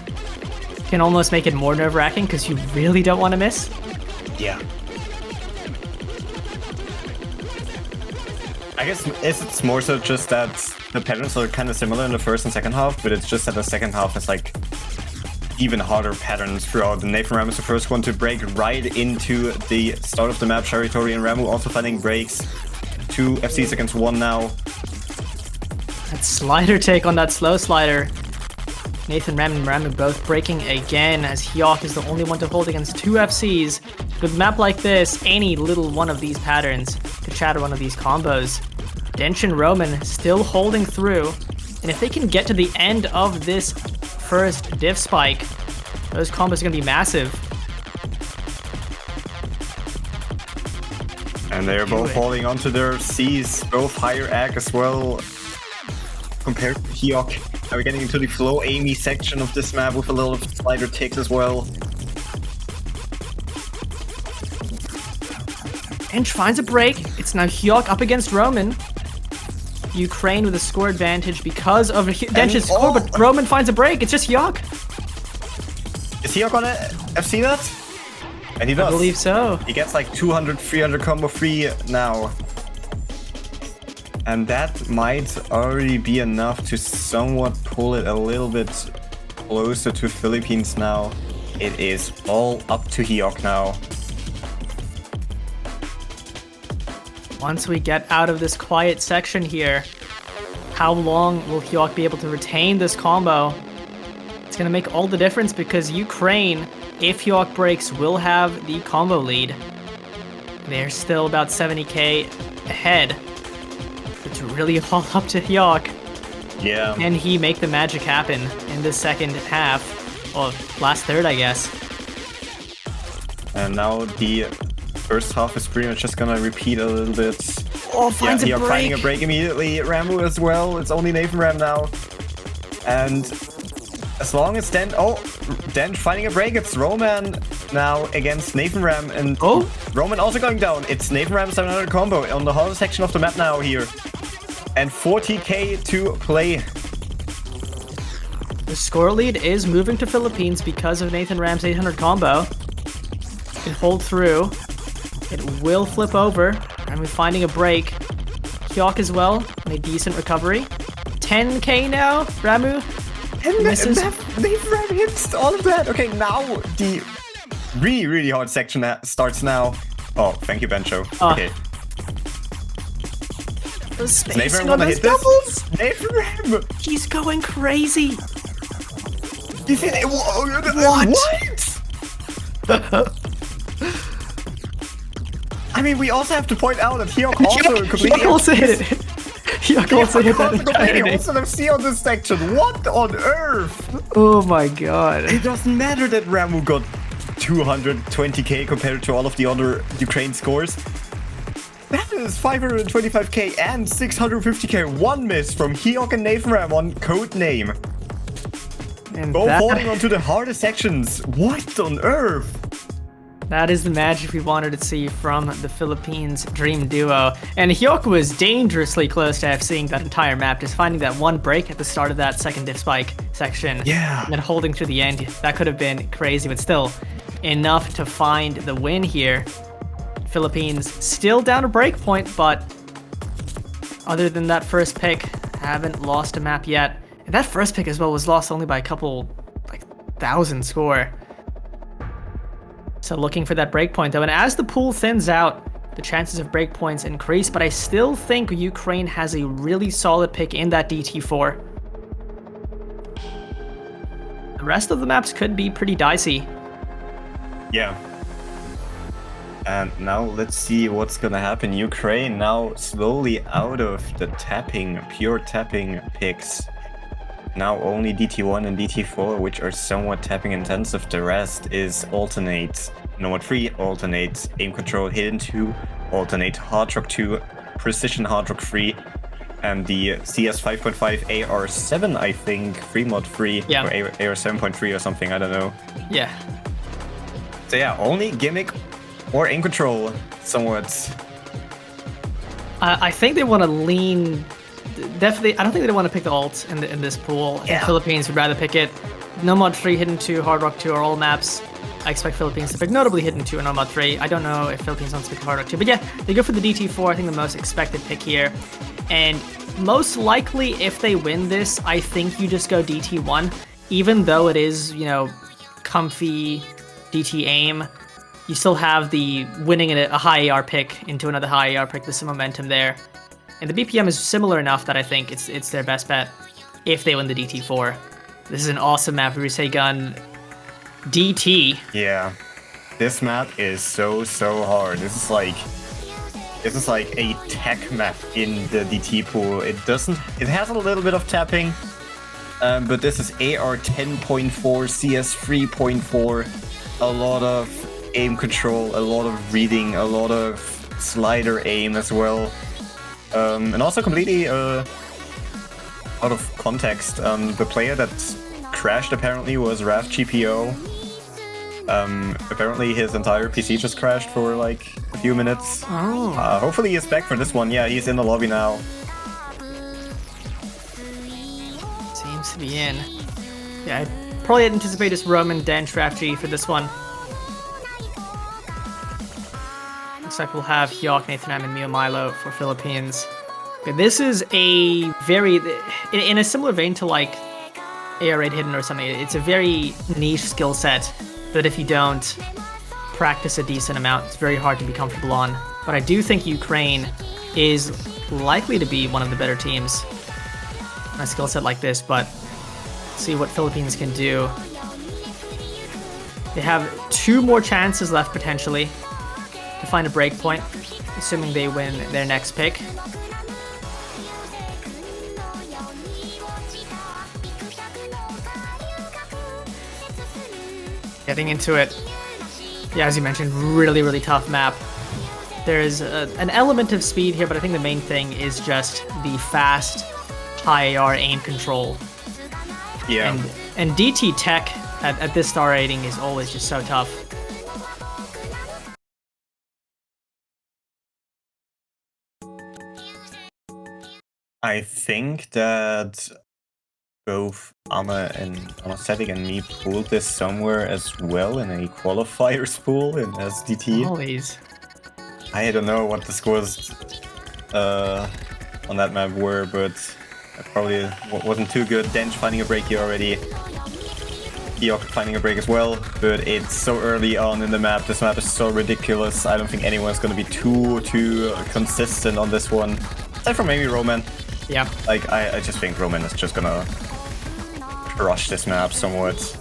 can almost make it more nerve-wracking because you really don't want to miss. Yeah. I guess it's more so just that the patterns are kind of similar in the first and second half, but it's just that the second half is like even harder patterns throughout. Nathan Ram is the first one to break right into the start of the map. Sherry Tori and Ramu also finding breaks. 2 FCs against 1 now. That slider take on that slow slider. Nathan Ram and Ramu both breaking again, as Hyok is the only one to hold against 2 FCs. With a map like this, any little one of these patterns could shatter one of these combos. Dench and Roman still holding through, and if they can get to the end of this first diff spike, those combos are going to be massive. And they're both holding onto their Cs, both higher ag as well, compared to Hyok. Now we're getting into the flow Amy section of this map with a little slider ticks as well. Dench finds a break. It's now Hyok up against Roman. Ukraine with a score advantage because of Dench's score, but Roman finds a break. It's just Hyok. Is Hyok gonna FC that? And he does. I believe so. He gets like 200, 300 combo free now. And that might already be enough to somewhat pull it a little bit closer to Philippines now. It is all up to Hyok now. Once we get out of this quiet section here, how long will Hyok be able to retain this combo? It's going to make all the difference because Ukraine, if Hyok breaks, will have the combo lead. They're still about 70k ahead. It's really all up to Hyok. Yeah. Can he make the magic happen in the second half? Or last third, I guess. And now the first half is pretty much just gonna repeat a little bit. Oh, finds a break. Finding a break immediately. Ramu as well. It's only Nathan Ram now. And as long as Dench finding a break. It's Roman now against Nathan Ram. And Roman also going down. It's Nathan Ram 700 combo on the hollow section of the map now here. And 40k to play. The score lead is moving to Philippines because of Nathan Ram's 800 combo. Can hold through. It will flip over. And we're finding a break. Hyok as well. Made decent recovery. 10k now. Ramu. And Nathan Ram hits all of that. Okay, now the really hard section that starts now. Oh, thank you, Bencho. Oh. Okay. The Does spacing Naver on wanna those hit this? doubles. Naver! He's going crazy. What? I mean, we also have to point out that Hyok also completely... Hyok also hit it. Hyok also hit that completely entirely. also FC on this section. What on earth? Oh my god. It doesn't matter that Ramu got 220k compared to all of the other Ukraine scores. That is 525k and 650k. One miss from Hyok and Naveram on code name. And Both holding on to the hardest sections. What on earth? that is the magic we wanted to see from the Philippines Dream Duo. And Hyok was dangerously close to FCing that entire map, just finding that one break at the start of that second diff spike section. Yeah. And then holding through the end. That could have been crazy, but still enough to find the win here. Philippines still down a break point, but other than that first pick, haven't lost a map yet. And that first pick as well was lost only by a couple, like 1,000 score. So looking for that breakpoint though, and as the pool thins out, the chances of breakpoints increase, but I still think Ukraine has a really solid pick in that DT4. The rest of the maps could be pretty dicey. Yeah. And now let's see what's gonna happen. Ukraine now slowly out of the tapping, pure tapping picks. Now only DT1 and DT4, which are somewhat tapping intensive. The rest is alternate Nomad 3, alternate aim control hidden 2, alternate hard rock 2, precision hard rock 3, and the CS 5.5 AR7, I think, free mod 3, Yeah. or AR 7.3 or something, I don't know. Yeah. So yeah, only gimmick or aim control somewhat. I think they want to lean. Definitely, I don't think they want to pick the alt in this pool. I think Yeah. Philippines would rather pick it. Nomad 3, Hidden 2, Hard Rock 2 are all maps I expect Philippines to pick, notably Hidden 2 and Nomad 3. I don't know if Philippines wants to pick Hard Rock 2, but yeah, they go for the DT4, I think the most expected pick here. And most likely, if they win this, I think you just go DT1. Even though it is, you know, comfy DT aim, you still have the winning a high AR pick into another high AR pick. There's some momentum there. And the BPM is similar enough that I think it's their best bet if they win the DT4. This is an awesome map. Gun DT. Yeah, this map is so hard. This is like a tech map in the DT pool. It has a little bit of tapping, but this is AR 10.4, CS 3.4, a lot of aim control, a lot of reading, a lot of slider aim as well. And also completely out of context, the player that crashed apparently was Raf GPO. Apparently his entire PC just crashed for like a few minutes. Oh. Hopefully he's back for this one. Yeah, he's in the lobby now. Seems to be in. Yeah, I probably anticipate just Roman Dan strategy for this one. Looks like we'll have Hyok, Nathan M, and Mio Milo for Philippines. Okay, this is a very, in a similar vein to like AR8 Hidden or something, it's a very niche skill set that if you don't practice a decent amount, it's very hard to be comfortable on. But I do think Ukraine is likely to be one of the better teams on a skill set like this, but see what Philippines can do. They have 2 more chances left potentially to find a break point, assuming they win their next pick. Getting into it, yeah, as you mentioned, really tough map. There's an element of speed here, but I think the main thing is just the fast, high AR aim control. Yeah. And DT tech at this star rating is always just so tough. I think that both Anastatic and me pulled this somewhere as well in a qualifiers pool in SDT. Always. I don't know what the scores on that map were, but it probably wasn't too good. Dench finding a break here already. Eok finding a break as well, but it's so early on in the map. This map is so ridiculous. I don't think anyone's gonna be too consistent on this one. Aside from maybe Roman. Yeah. Like, I just think Roman is just gonna crush this map somewhat.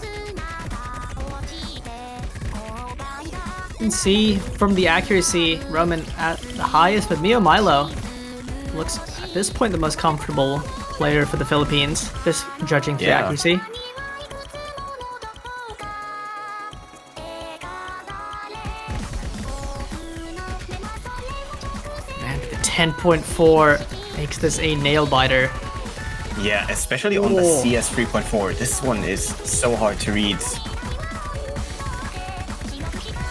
You can see from the accuracy, Roman at the highest, but Mio Milo looks at this point the most comfortable player for the Philippines, just judging the accuracy. Man, the 10.4 makes this a nail biter. Yeah, especially on the CS 3.4. This one is so hard to read.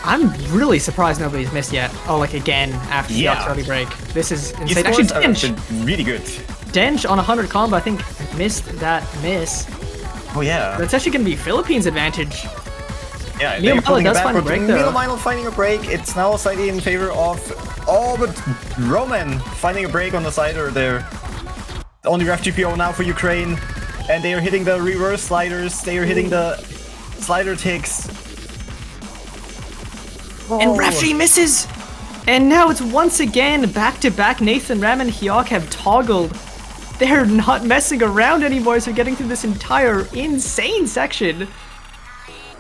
I'm really surprised nobody's missed yet. Oh, like again after the early break. This is insane. Actually, Dench, really good. Dench on 100 combo, I think missed that miss. Oh yeah. That's actually going to be Philippines' advantage. Yeah, Mio Milo does find a break though. Mio Milo finding a break. It's now slightly in favor of... Oh, but Roman finding a break on the sider there. Only ref GPO now for Ukraine. And they are hitting the reverse sliders. They are hitting the slider ticks. And Refshi misses! And now it's once again back-to-back. Nathan, Ram, and Hyok have toggled. They're not messing around anymore, so getting through this entire insane section.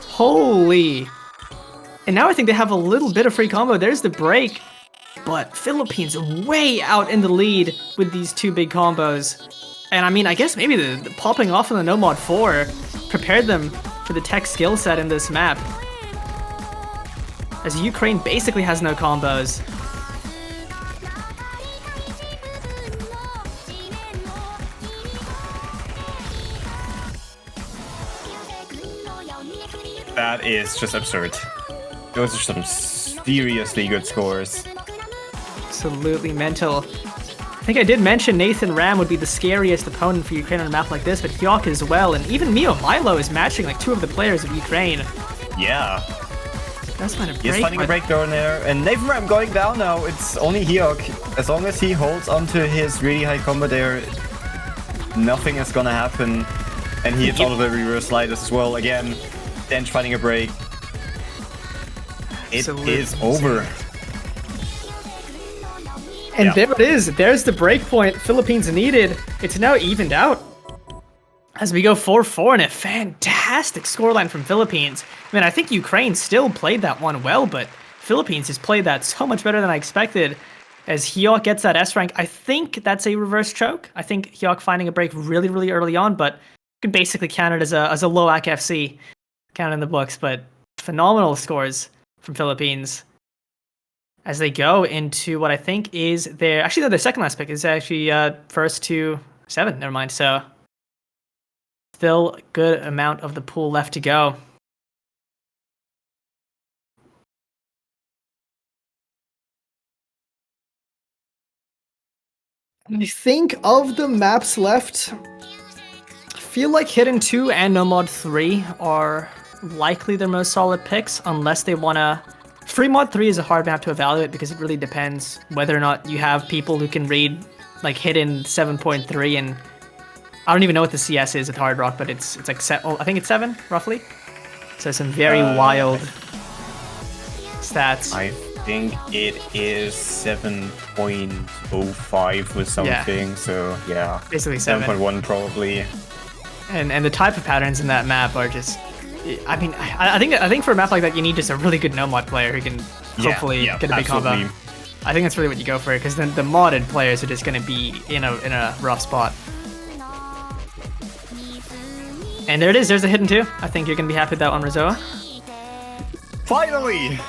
Holy. And now I think they have a little bit of free combo. There's the break. But Philippines way out in the lead with these two big combos. And I mean, I guess maybe the popping off on the No Mod 4 prepared them for the tech skill set in this map, as Ukraine basically has no combos. That is just absurd. Those are some seriously good scores. Absolutely mental. I think I did mention Nathan Ram would be the scariest opponent for Ukraine on a map like this, but Hyok as well, and even Mio Milo is matching like two of the players of Ukraine. Yeah. That's fine a break. He's finding a break down there, and Nathan Ram going down now. It's only Hyok. As long as he holds onto his really high combo there, nothing is gonna happen. And he hits all of the reverse sliders as well. Again, Dench finding a break. It is over. And there it is. There's the break point Philippines needed. It's now evened out as we go 4-4 in a fantastic scoreline from Philippines. I mean, I think Ukraine still played that one well, but Philippines just played that so much better than I expected. As Hyok gets that S rank, I think that's a reverse choke. I think Hyok finding a break really, really early on, but you can basically count it as a low AC FC count in the books. But phenomenal scores from Philippines as they go into what I think is their second last pick is actually first to 7. Never mind. So still a good amount of the pool left to go. I think of the maps left, I feel like Hidden 2 and No Mod 3 are likely their most solid picks, unless they want to... Free Mod 3 is a hard map to evaluate because it really depends whether or not you have people who can read like Hidden 7.3, and I don't even know what the CS is with Hard Rock, but it's like I think it's 7 roughly. So some very wild stats. I think it is 7.05 or something. So yeah, basically 7.1 probably. And the type of patterns in that map are just... I mean, I think for a map like that, you need just a really good no-mod player who can hopefully get a big combo. I think that's really what you go for, because then the modded players are just going to be in a rough spot. And there it is. There's a Hidden 2. I think you're going to be happy with that one, resoa. Finally!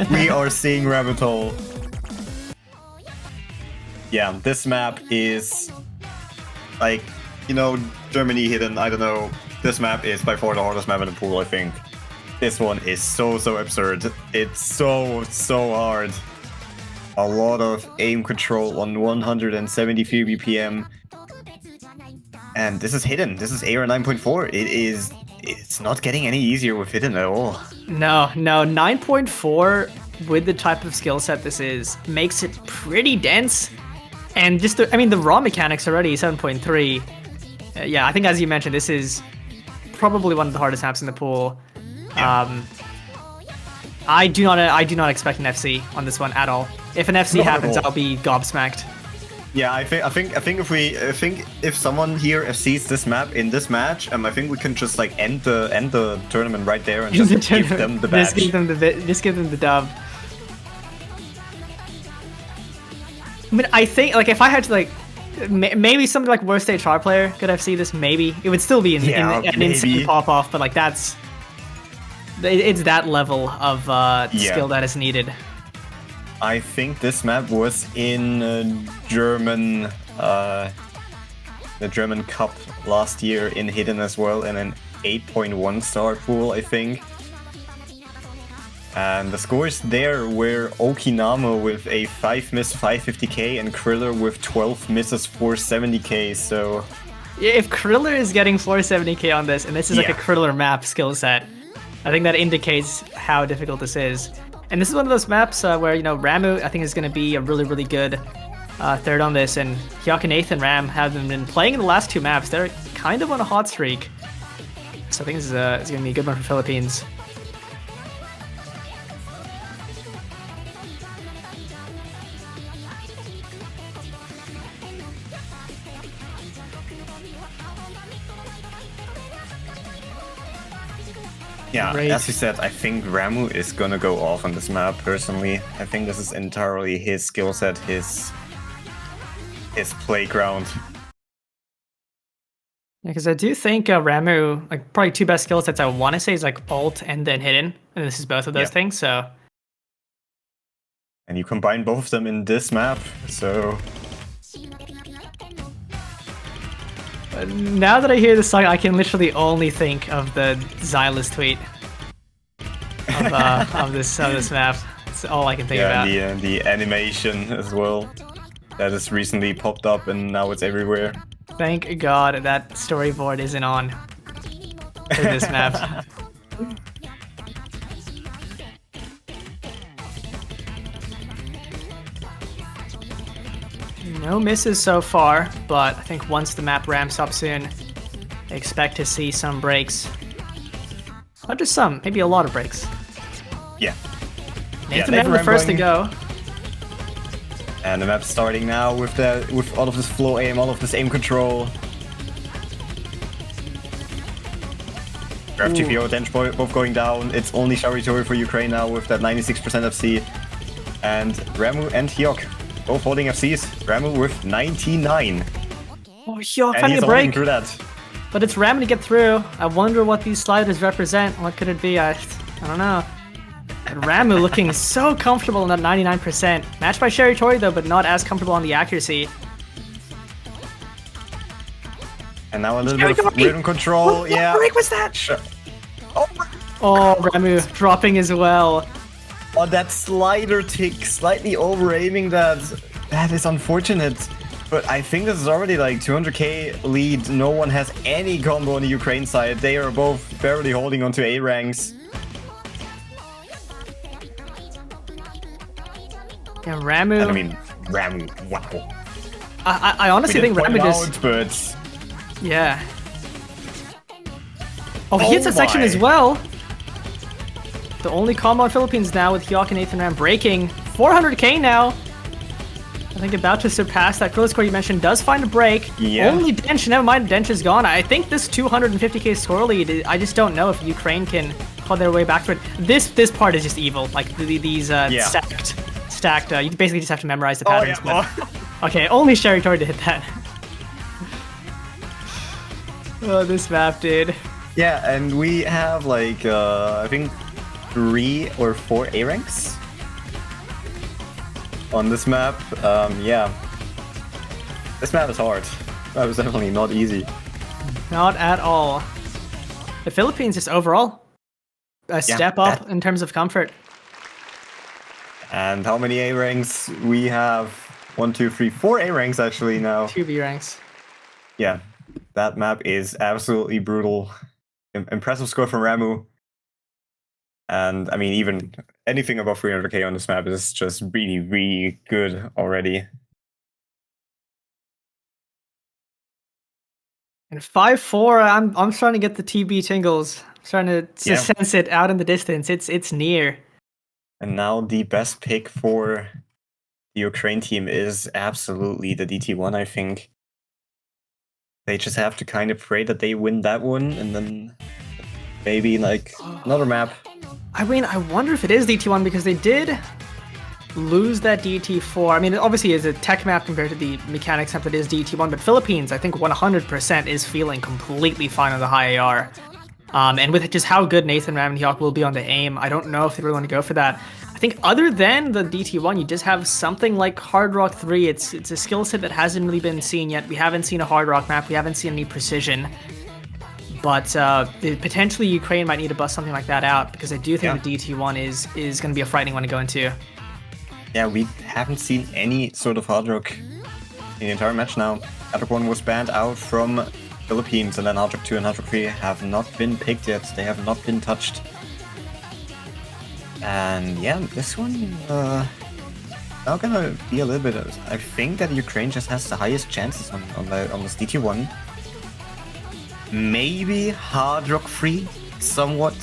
We are seeing Rabbit Hole. Yeah, this map is like, you know, Germany Hidden, I don't know. This map is by far the hardest map in the pool, I think. This one is so absurd. It's so hard. A lot of aim control on 173 BPM. And this is Hidden. This is AR 9.4. It's not getting any easier with Hidden at all. No, 9.4 with the type of skill set this is makes it pretty dense. And just the raw mechanics already 7.3. Yeah, I think as you mentioned, this is probably one of the hardest maps in the pool. I do not expect an FC on this one at all. If an FC Not at happens, all. I'll be gobsmacked. Yeah, I think if someone here FCs this map in this match, I think we can just like end the tournament right there and just give them the badge. Just give them the dub. I mean, I think like if I had to like, maybe somebody like worst stage hard player could FC this. Maybe it would still be an insane pop off, but like it's that level of skill that is needed. I think this map was in the German Cup last year in Hidden as well, in an 8.1 star pool, I think. And the scores there were Okinamo with a 5 miss 550k and Kriller with 12 misses 470k, so... Yeah, if Kriller is getting 470k on this, and this is like a Kriller map skill set, I think that indicates how difficult this is. And this is one of those maps where, you know, Ramu, I think, is going to be a really, really good third on this. And Hyuk and Nathan Ram have been playing in the last 2 maps. They're kind of on a hot streak. So I think this is going to be a good one for Philippines. Yeah, Great. As you said, I think Ramu is gonna go off on this map, personally. I think this is entirely his skill set, his playground. Yeah, because I do think Ramu, like, probably 2 best skill sets I want to say is like ult and then hidden. And this is both of those things, so... And you combine both of them in this map, so... Now that I hear this song, I can literally only think of the Xylus tweet of this map. That's all I can think about. Yeah, and the animation as well. That has recently popped up and now it's everywhere. Thank God that storyboard isn't on for this map. No misses so far, but I think once the map ramps up soon, I expect to see some breaks. Not just some, maybe a lot of breaks. Yeah. Nathan Ram the first to go. And the map's starting now with all of this flow aim, all of this aim control. Graf GPO, Dench both going down. It's only Sharitori for Ukraine now with that 96% FC. And Ramu and Hyuk both holding FCs. Ramu with 99. Oh, Hyuk And finding he's a break. through that. But it's Ramu to get through. I wonder what these sliders represent. What could it be? I don't know. And Ramu looking so comfortable in that 99%. Matched by Sharitori though, but not as comfortable on the accuracy. And now a little bit of rhythm control. What break was that? Oh, Ramu dropping as well. Oh, that slider tick, slightly over-aiming that. That is unfortunate. But I think this is already like 200k lead. No one has any combo on the Ukraine side. They are both barely holding onto A ranks. Yeah, Ramu. And I mean, Ramu, wow. I honestly think Ramu just... But... Yeah. Oh, he hits that section as well. The only combo in Philippines now with Hyuk and Nathan Ram breaking 400k now. I think about to surpass that Kriller score you mentioned. Does find a break. Yeah. Only Dench, never mind, Dench is gone. I think this 250k score lead, I just don't know if Ukraine can claw their way back to it. This part is just evil. Like these stacked. You basically just have to memorize the patterns. Okay, only Sharitori to hit that. Oh, this map, dude. Yeah, and we have like I think 3 or 4 A ranks on this map. Yeah, this map is hard. That was definitely not easy. Not at all. The Philippines just overall a step up in terms of comfort. And how many A ranks we have? 1, 2, 3, 4 A ranks actually now. 2 B ranks. Yeah, that map is absolutely brutal. Impressive score from Ramu. And I mean, even anything above 300k on this map is just really, really good already. And 5-4, I'm starting to get the TB tingles. I'm starting to Yeah. sense it out in the distance. It's near. And now the best pick for the Ukraine team is absolutely the DT1, I think. They just have to kind of pray that they win that one, and then maybe like another map. I mean, I wonder if it is DT1 because they did lose that DT4. I mean, it obviously is a tech map compared to the mechanics map that is DT1, but Philippines, I think 100% is feeling completely fine on the high AR. And with just how good Nathan Ram and Hyok will be on the aim, I don't know if they really want to go for that. I think other than the DT1, you just have something like Hard Rock 3. It's a skill set that hasn't really been seen yet. We haven't seen a Hard Rock map. We haven't seen any precision. But potentially Ukraine might need to bust something like that out because I do think the DT1 is going to be a frightening one to go into. Yeah, we haven't seen any sort of Hard Rock in the entire match now. Hard Rock 1 was banned out from Philippines, and then Hard Rock 2 and Hard Rock 3 have not been picked yet. They have not been touched. And yeah, this one now gonna be a little bit. I think that Ukraine just has the highest chances on this DT1. Maybe Hard Rock 3 somewhat.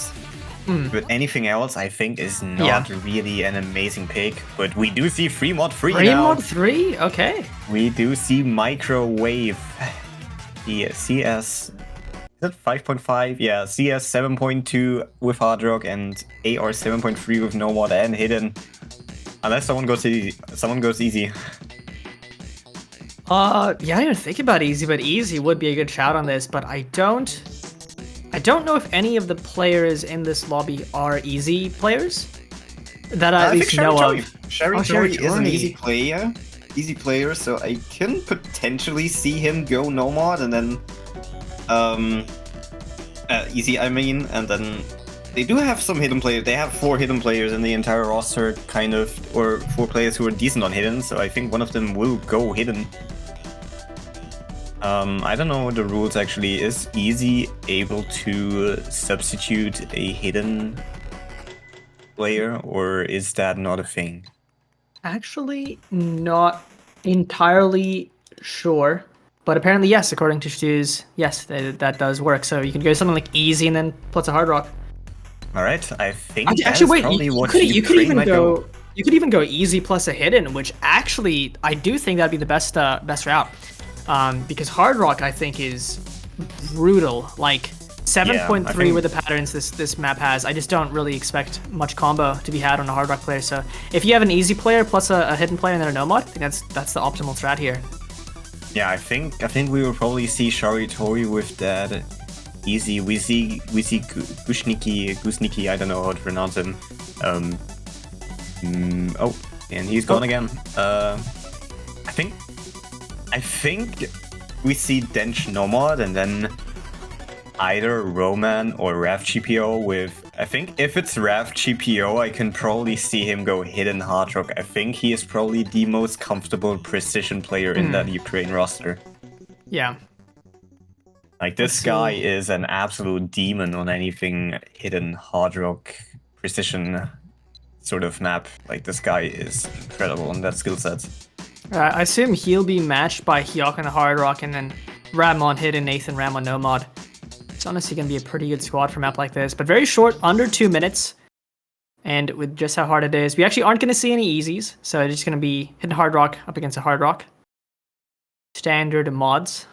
But anything else, I think, is not really an amazing pick. But we do see Free Mod 3 now. Free Mod 3? Okay. We do see Microwave. The CS... Is it 5.5? Yeah, CS 7.2 with Hard Rock and AR 7.3 with No Mod and Hidden. Unless someone goes easy. Yeah, I didn't even think about easy, but easy would be a good shout on this. But I don't know if any of the players in this lobby are easy players that I at least know of. Sherry Tori is an easy player, so I can potentially see him go no mod and then easy, I mean, and then they do have some hidden players. They have 4 hidden players in the entire roster, kind of, or 4 players who are decent on hidden, so I think one of them will go hidden. I don't know the rules actually. Is Easy able to substitute a hidden player, or is that not a thing? Actually, not entirely sure. But apparently, yes, according to Stu's, yes, that does work. So you can go something like easy and then plus a Hard Rock. All right, I think actually, wait, you could even go easy plus a hidden, which actually I do think that'd be the best route. Because Hard Rock, I think, is brutal. Like 7.3 with the patterns this map has. I just don't really expect much combo to be had on a Hard Rock player. So if you have an easy player plus a hidden player and then a no mod, I think that's the optimal strat here. Yeah, I think we will probably see Shari Tori with that easy. We see Gusniki, I don't know how to pronounce him. Oh, and he's gone again. I think we see Dench Nomad and then either Roman or Rav GPO with... I think if it's Rav GPO, I can probably see him go hidden Hard Rock. I think he is probably the most comfortable precision player in that Ukraine roster. Yeah. Like, this guy is an absolute demon on anything hidden Hard Rock precision sort of map. Like, this guy is incredible on that skill set. I assume he'll be matched by Hyok on the Hard Rock and then Ram on hidden, Nathan Ram on no mod. It's honestly going to be a pretty good squad for a map like this, but very short, under 2 minutes. And with just how hard it is, we actually aren't going to see any easies. So it's just going to be hidden Hard Rock up against a Hard Rock. Standard mods.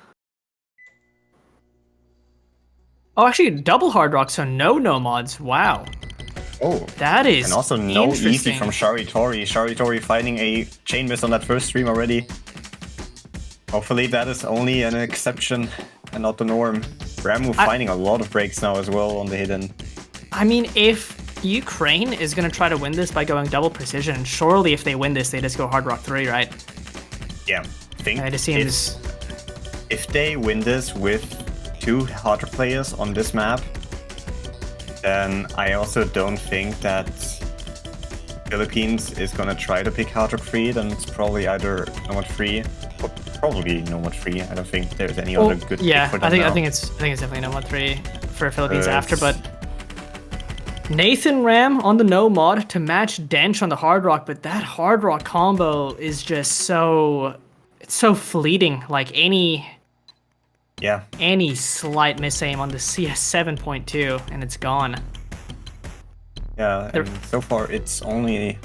Oh, actually, double Hard Rock, so no mods. Wow. Oh, that is and also no easy from Shari Tori. Shari Tori finding a chain miss on that first stream already. Hopefully that is only an exception and not the norm. Ramu finding a lot of breaks now as well on the hidden. I mean, if Ukraine is going to try to win this by going double precision, surely if they win this, they just go Hard Rock 3, right? Yeah, I think it just seems... if they win this with 2 Hard Rock players on this map, then I also don't think that Philippines is going to try to pick Hard Rock 3, then it's probably either Nomad 3 or probably Nomad 3. I don't think there's any other good pick for them I think it's definitely Nomad 3 for Philippines after, but Nathan Ram on the no mod to match Dench on the Hard Rock, but that Hard Rock combo is just so fleeting. Like any Yeah. Any slight misaim on the CS 7.2 and it's gone. Yeah, and so far it's only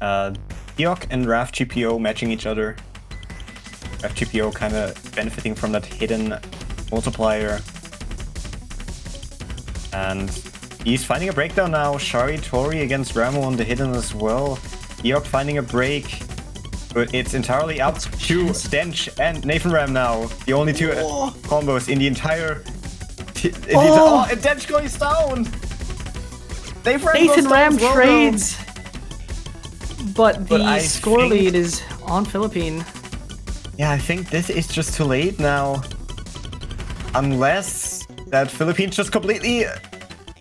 Hiok and Raf GPO matching each other. Raf GPO kind of benefiting from that hidden multiplier. And he's finding a breakdown now. Shari Tori against Ramo on the hidden as well. Hiok finding a break. But it's entirely up to Stench and Nathan Ram now. The only two combos in the entire... Oh, and Stench goes down! Nathan Ram trades! But the score lead is on Philippine. Yeah, I think this is just too late now. Unless that Philippines just completely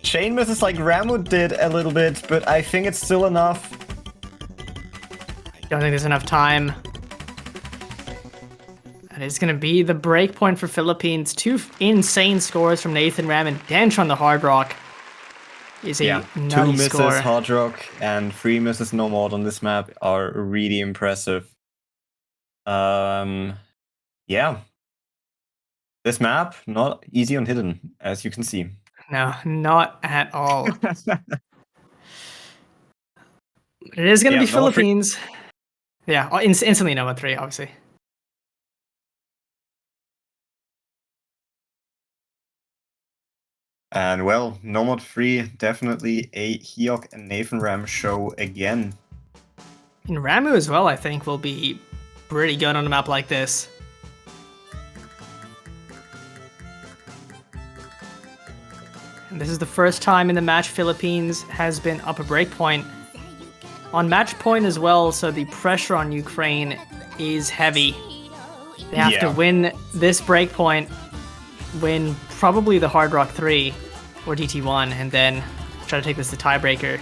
chain misses like Ramo did a little bit, but I think it's still enough. Don't think there's enough time. And it's gonna be the break point for Philippines. Two insane scores from Nathan Ram and Dench on the Hard Rock. Is a nutty 2 misses score. Hard Rock and 3 misses No Mod on this map are really impressive. Yeah. This map, not easy on hidden, as you can see. No, not at all. It is gonna be Philippines. Yeah, instantly number 3, obviously. And well, No Mod 3, definitely a Hiok and Nathan Ram show again. And Ramu as well, I think, will be pretty good on a map like this. And this is the first time in the match Philippines has been up a breakpoint. On match point as well, so the pressure on Ukraine is heavy. They have to win this breakpoint, win probably the Hard Rock 3 or DT1, and then try to take this to tiebreaker.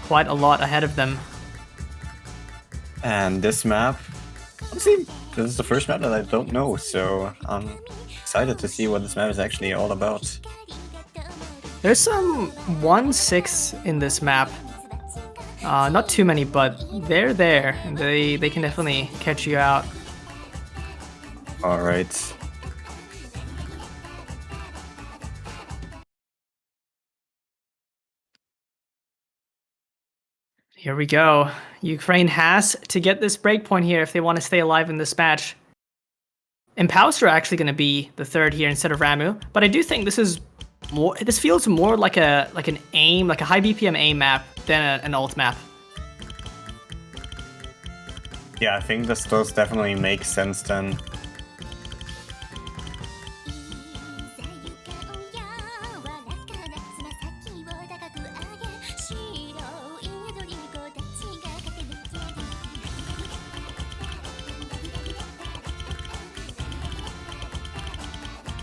Quite a lot ahead of them. And this map, honestly, this is the first map that I don't know, so I'm excited to see what this map is actually all about. There's some 1-6 in this map. Not too many, but they're there, and they can definitely catch you out. Alright. Here we go. Ukraine has to get this breakpoint here if they want to stay alive in this match. Impouster are actually going to be the third here instead of Ramu, but I do think this is more. This feels more like an aim, like a high BPM aim map than an ult map. Yeah, I think this does definitely make sense then.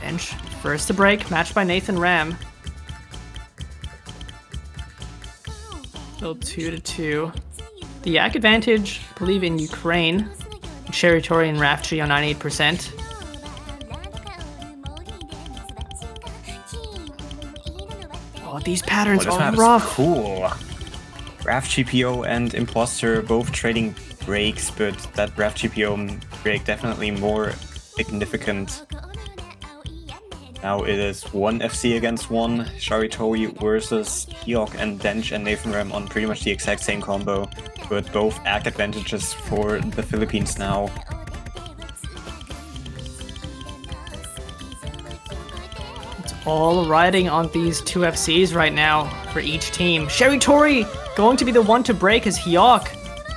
Bench, first to break, matched by Nathan Ram. Still 2-2. The Yak advantage, I believe, in Ukraine. Cherry Tori and Rafchi on 98%. Oh, these patterns are rough. Cool. Raf GPO and Imposter both trading breaks, but that Raf GPO break definitely more significant. Now it is 1 FC against 1, Sharitori versus Hiok and Dench and Nathan Ram on pretty much the exact same combo, but both act advantages for the Philippines now. It's all riding on these 2 FCs right now for each team. Sharitori going to be the one to break as Hiok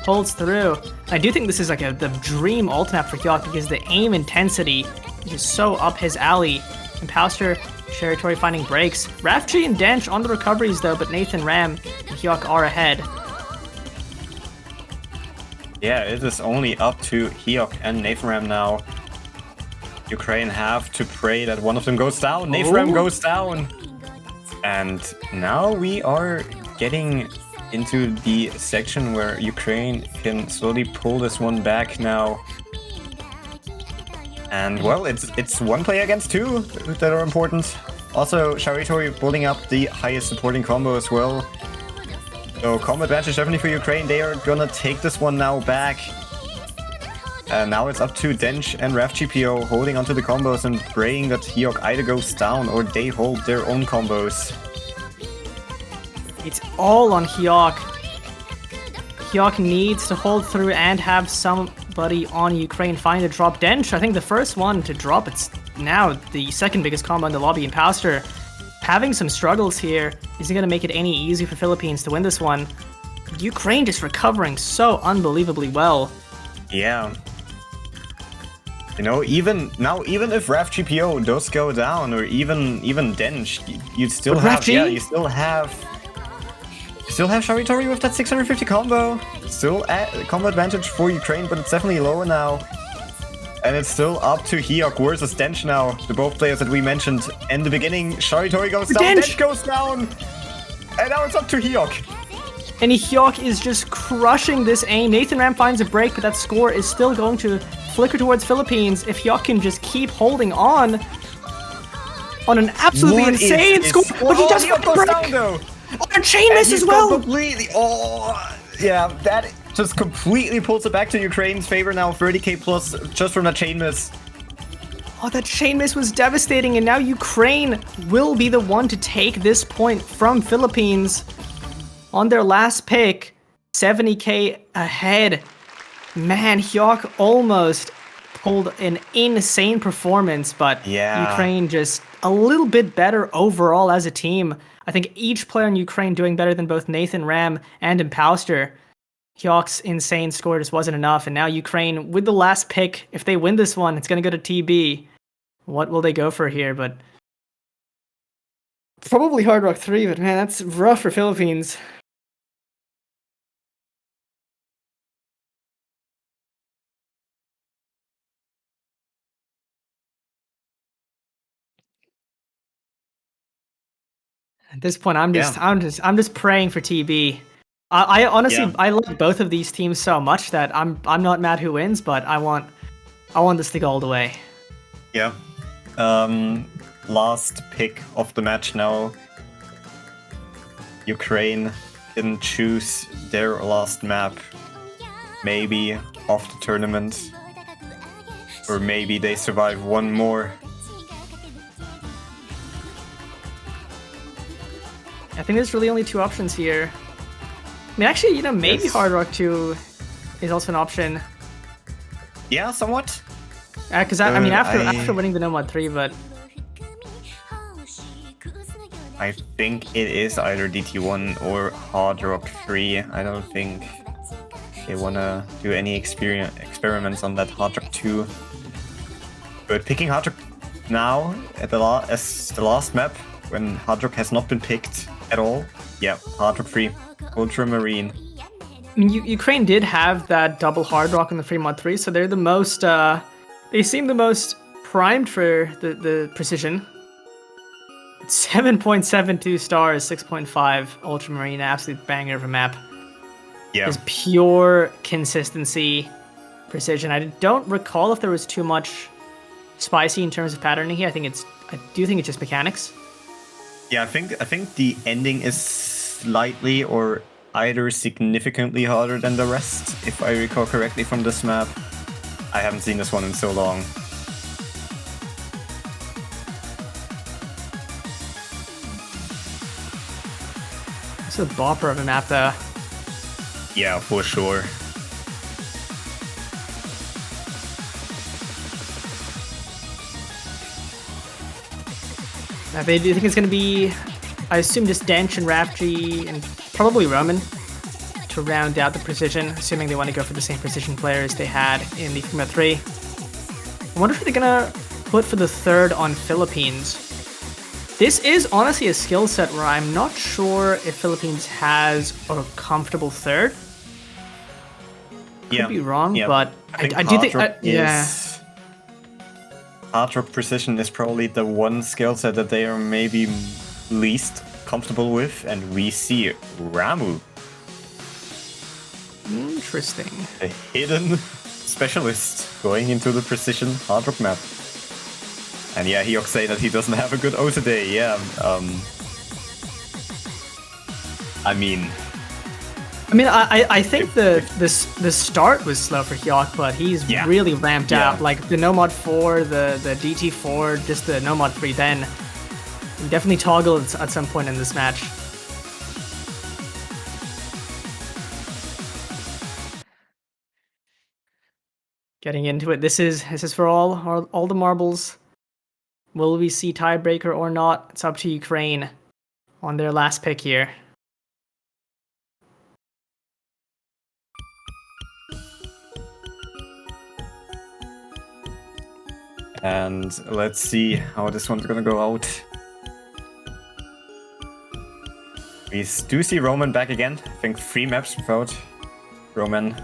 holds through. I do think this is like the dream ult map for Hiok because the aim intensity is just so up his alley. Imposter, Sharitori finding breaks. Rafchi and Dench on the recoveries though, but Nathan Ram and Hyuk are ahead. Yeah, it is only up to Hyuk and Nathan Ram now. Ukraine have to pray that one of them goes down. Nathan Ram goes down. And now we are getting into the section where Ukraine can slowly pull this one back now. And well, it's 1 player against 2 that are important. Also, Sharitori building up the highest supporting combo as well. So combo advantage definitely for Ukraine. They are gonna take this one now back. And now it's up to Dench and RefGPO holding onto the combos and praying that Hyok either goes down or they hold their own combos. It's all on Hyok. Hyok needs to hold through and have somebody on Ukraine find a drop. Dench, I think the first one to drop. It's now the second biggest combo in the lobby. Imposter having some struggles here. Isn't going to make it any easier for Philippines to win this one. Ukraine just recovering so unbelievably well. Yeah. You know, even if RefGPO does go down, or even Dench, you still have Sharitori with that 650 combo. Still combo advantage for Ukraine, but it's definitely lower now. And it's still up to Hyok versus Dench now. The both players that we mentioned in the beginning. Sharitori goes down, Dench goes down, and now it's up to Hyok. And Hyok is just crushing this aim. Nathan Ram finds a break, but that score is still going to flicker towards Philippines if Hyok can just keep holding on an absolutely insane score. But he does fucking break. Down, though. Oh, and chain miss as well. Yeah, that just completely pulls it back to Ukraine's favor now. 30k plus just from that chain miss. Oh, that chain miss was devastating, and now Ukraine will be the one to take this point from Philippines. On their last pick, 70k ahead. Man, Hyok almost pulled an insane performance, but Ukraine just a little bit better overall as a team. I think each player in Ukraine doing better than both Nathan Ram and Imposter. Hyok's insane score just wasn't enough, and now Ukraine, with the last pick, if they win this one, it's going to go to TB. What will they go for here? But probably Hard Rock 3, but man, that's rough for Philippines. At this point, I'm just praying for TB. I honestly I like both of these teams so much that I'm not mad who wins, but I want this to go all the way. Yeah. Last pick of the match now. Ukraine didn't choose their last map. Maybe of the tournament, or maybe they survive one more. I think there's really only two options here. I mean, actually, maybe Hard Rock 2 is also an option. Yeah, somewhat. Because after winning the Nomad 3, but I think it is either DT1 or Hard Rock 3. I don't think they wanna do any experiments on that Hard Rock 2. But picking Hard Rock now as the last map, when Hard Rock has not been picked at all. Yeah, Hard Rock 3, Ultramarine. I mean, Ukraine did have that double Hard Rock in the free mod 3, so they're the most. They seem the most primed for the precision. 7.72 stars, 6.5 Ultramarine, absolute banger of a map. Yeah. Just pure consistency, precision. I don't recall if there was too much spicy in terms of patterning here. I do think it's just mechanics. Yeah, I think the ending is slightly or either significantly harder than the rest, if I recall correctly from this map. I haven't seen this one in so long. It's a bopper of a map, though. Yeah, for sure. Do you think it's going to be, I assume, just Dench and Rafji and probably Roman to round out the precision, assuming they want to go for the same precision players they had in the Figma 3. I wonder if they're going to put for the third on Philippines. This is honestly a skill set where I'm not sure if Philippines has a comfortable third. Could be wrong, but I do think... Hard Rock Precision is probably the one skill set that they are maybe least comfortable with, and we see Ramu. Interesting. A hidden specialist going into the Precision Hard Rock map. And yeah, Hyok say that he doesn't have a good O today, yeah. I mean, I mean, I think the start was slow for Hyok, but he's really ramped out. Like the Nomad 4, the DT 4, just the Nomad 3. Then he definitely toggled at some point in this match. Getting into it, this is for all the marbles. Will we see tiebreaker or not? It's up to Ukraine on their last pick here. And let's see how this one's gonna go out. We do see Roman back again. I think 3 maps without Roman.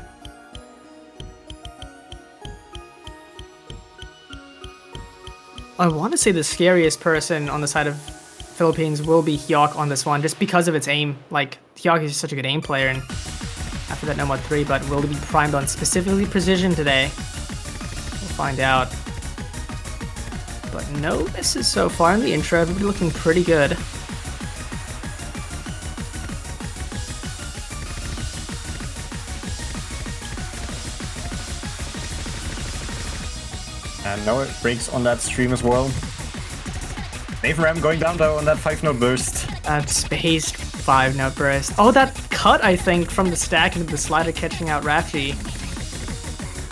I want to say the scariest person on the side of Philippines will be Hyok on this one, just because of its aim. Like, Hyok is such a good aim player, and after that Nomad 3, but will he be primed on specifically precision today? We'll find out. But no misses so far in the intro, everybody looking pretty good. And now it breaks on that stream as well. Nathan Ram going down though on that 5-note burst. Spaced 5-note burst. Oh, that cut, I think, from the stack into the slider catching out Rafji.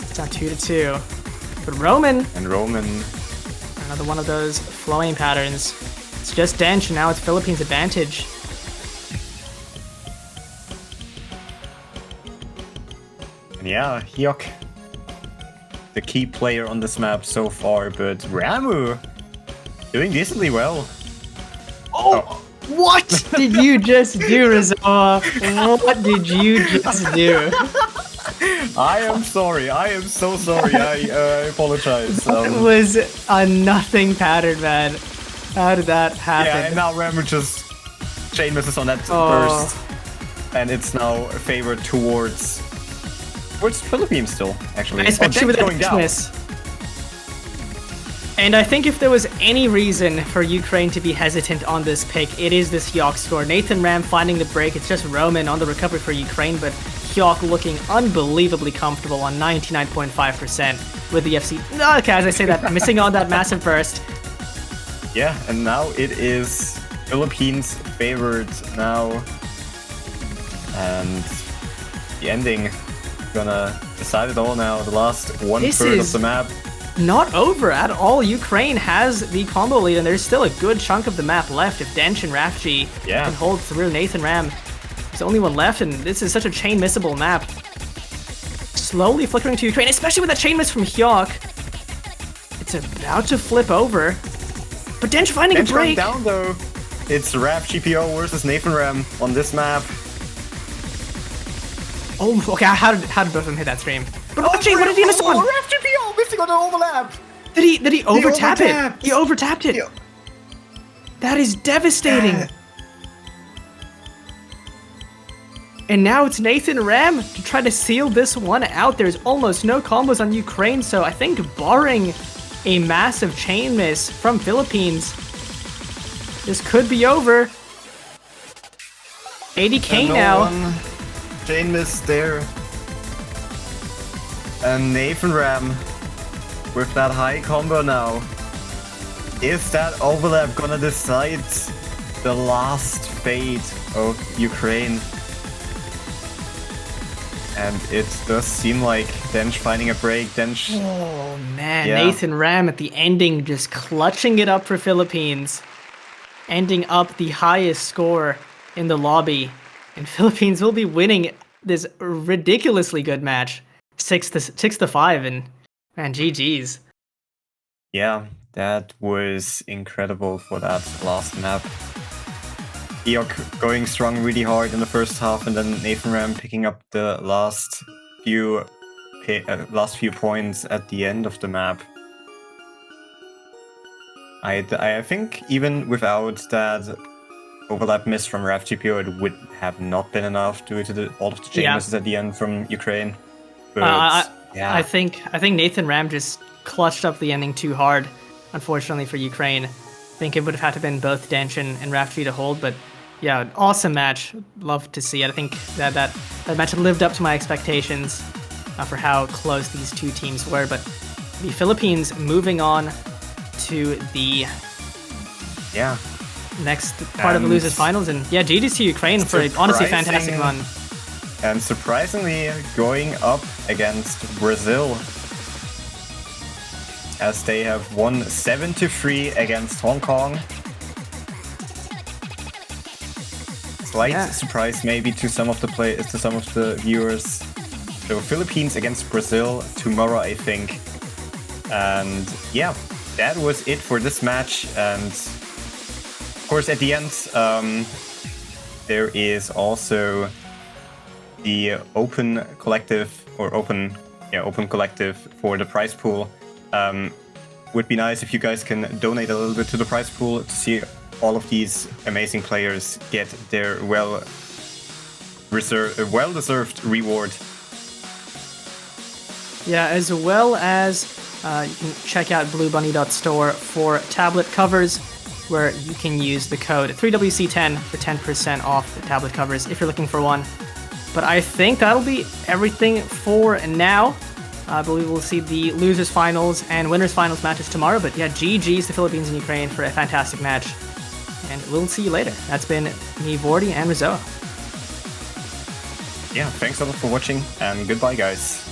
It's now 2-2. But Roman. And Roman. Another one of those flowing patterns. It's just Dench, and now it's Philippines' advantage. And yeah, Hyok, the key player on this map so far, but Ramu doing decently well. Oh. What did you just do, resoa? What did you just do? I am sorry. I am so sorry. I apologize. It was a nothing pattern, man. How did that happen? Yeah, and now Ramu just chain misses on that burst. And it's now favored towards Philippines still, actually. Especially with that miss. And I think if there was any reason for Ukraine to be hesitant on this pick, it is this Hyok score. Nathan Ram finding the break. It's just Roman on the recovery for Ukraine, but Hyok looking unbelievably comfortable on 99.5% with the FC. Okay, as I say that, missing on that massive burst. Yeah, and now it is Philippines favored now. And the ending gonna decide it all now. The last 1/3 of the map. Not over at all. Ukraine has the combo lead, and there's still a good chunk of the map left if Dench and Rafji can hold through. Nathan Ram is the only one left, and this is such a chain missable map. Slowly flickering to Ukraine, especially with that chain miss from Hyok. It's about to flip over, but Dench finding a break. Down though. It's Raf GPO versus Nathan Ram on this map. Oh, okay. How did both of them hit that stream? But watching, what did he miss on? Raf GPO missing on the overlap. Did he overtap it? He overtapped it. That is devastating. And now it's Nathan Ram to try to seal this one out. There's almost no combos on Ukraine, so I think barring a massive chain miss from Philippines, this could be over. 80k now. Chain miss there. And Nathan Ram with that high combo now. Is that overlap gonna decide the last fate of Ukraine? And it does seem like Dench finding a break. Dench. Oh man, Nathan Ram at the ending just clutching it up for Philippines. Ending up the highest score in the lobby. And Philippines will be winning this ridiculously good match. 6-5, and man, GG's. Yeah, that was incredible for that last map. Hyok going strong really hard in the first half, and then Nathan Ram picking up the last few points at the end of the map. I think even without that overlap miss from Raf GPO, it would have not been enough due to all of the chain misses at the end from Ukraine. But I think Nathan Ram just clutched up the ending too hard, unfortunately for Ukraine. I think it would have had to been both Dench and Rafji to hold, but Yeah, awesome match. Love to see it. I think that match lived up to my expectations for how close these two teams were. But the Philippines moving on to the next part of the losers finals, and yeah, GG's to Ukraine for a honestly fantastic run. And surprisingly, going up against Brazil, as they have won 7-3 against Hong Kong. Slight surprise maybe to some of the viewers. So Philippines against Brazil tomorrow, I think. And yeah, that was it for this match. And of course, at the end, there is also the open collective for the prize pool. Would be nice if you guys can donate a little bit to the prize pool to see all of these amazing players get their well-deserved reward. Yeah, as well as you can check out bluebunny.store for tablet covers, where you can use the code 3WC10 for 10% off the tablet covers if you're looking for one. But I think that'll be everything for now. I believe we'll see the losers finals and winners finals matches tomorrow. But yeah, GG's to Philippines and Ukraine for a fantastic match. And we'll see you later. That's been me, Vordi, and resoa. Yeah, thanks a lot for watching, and goodbye, guys.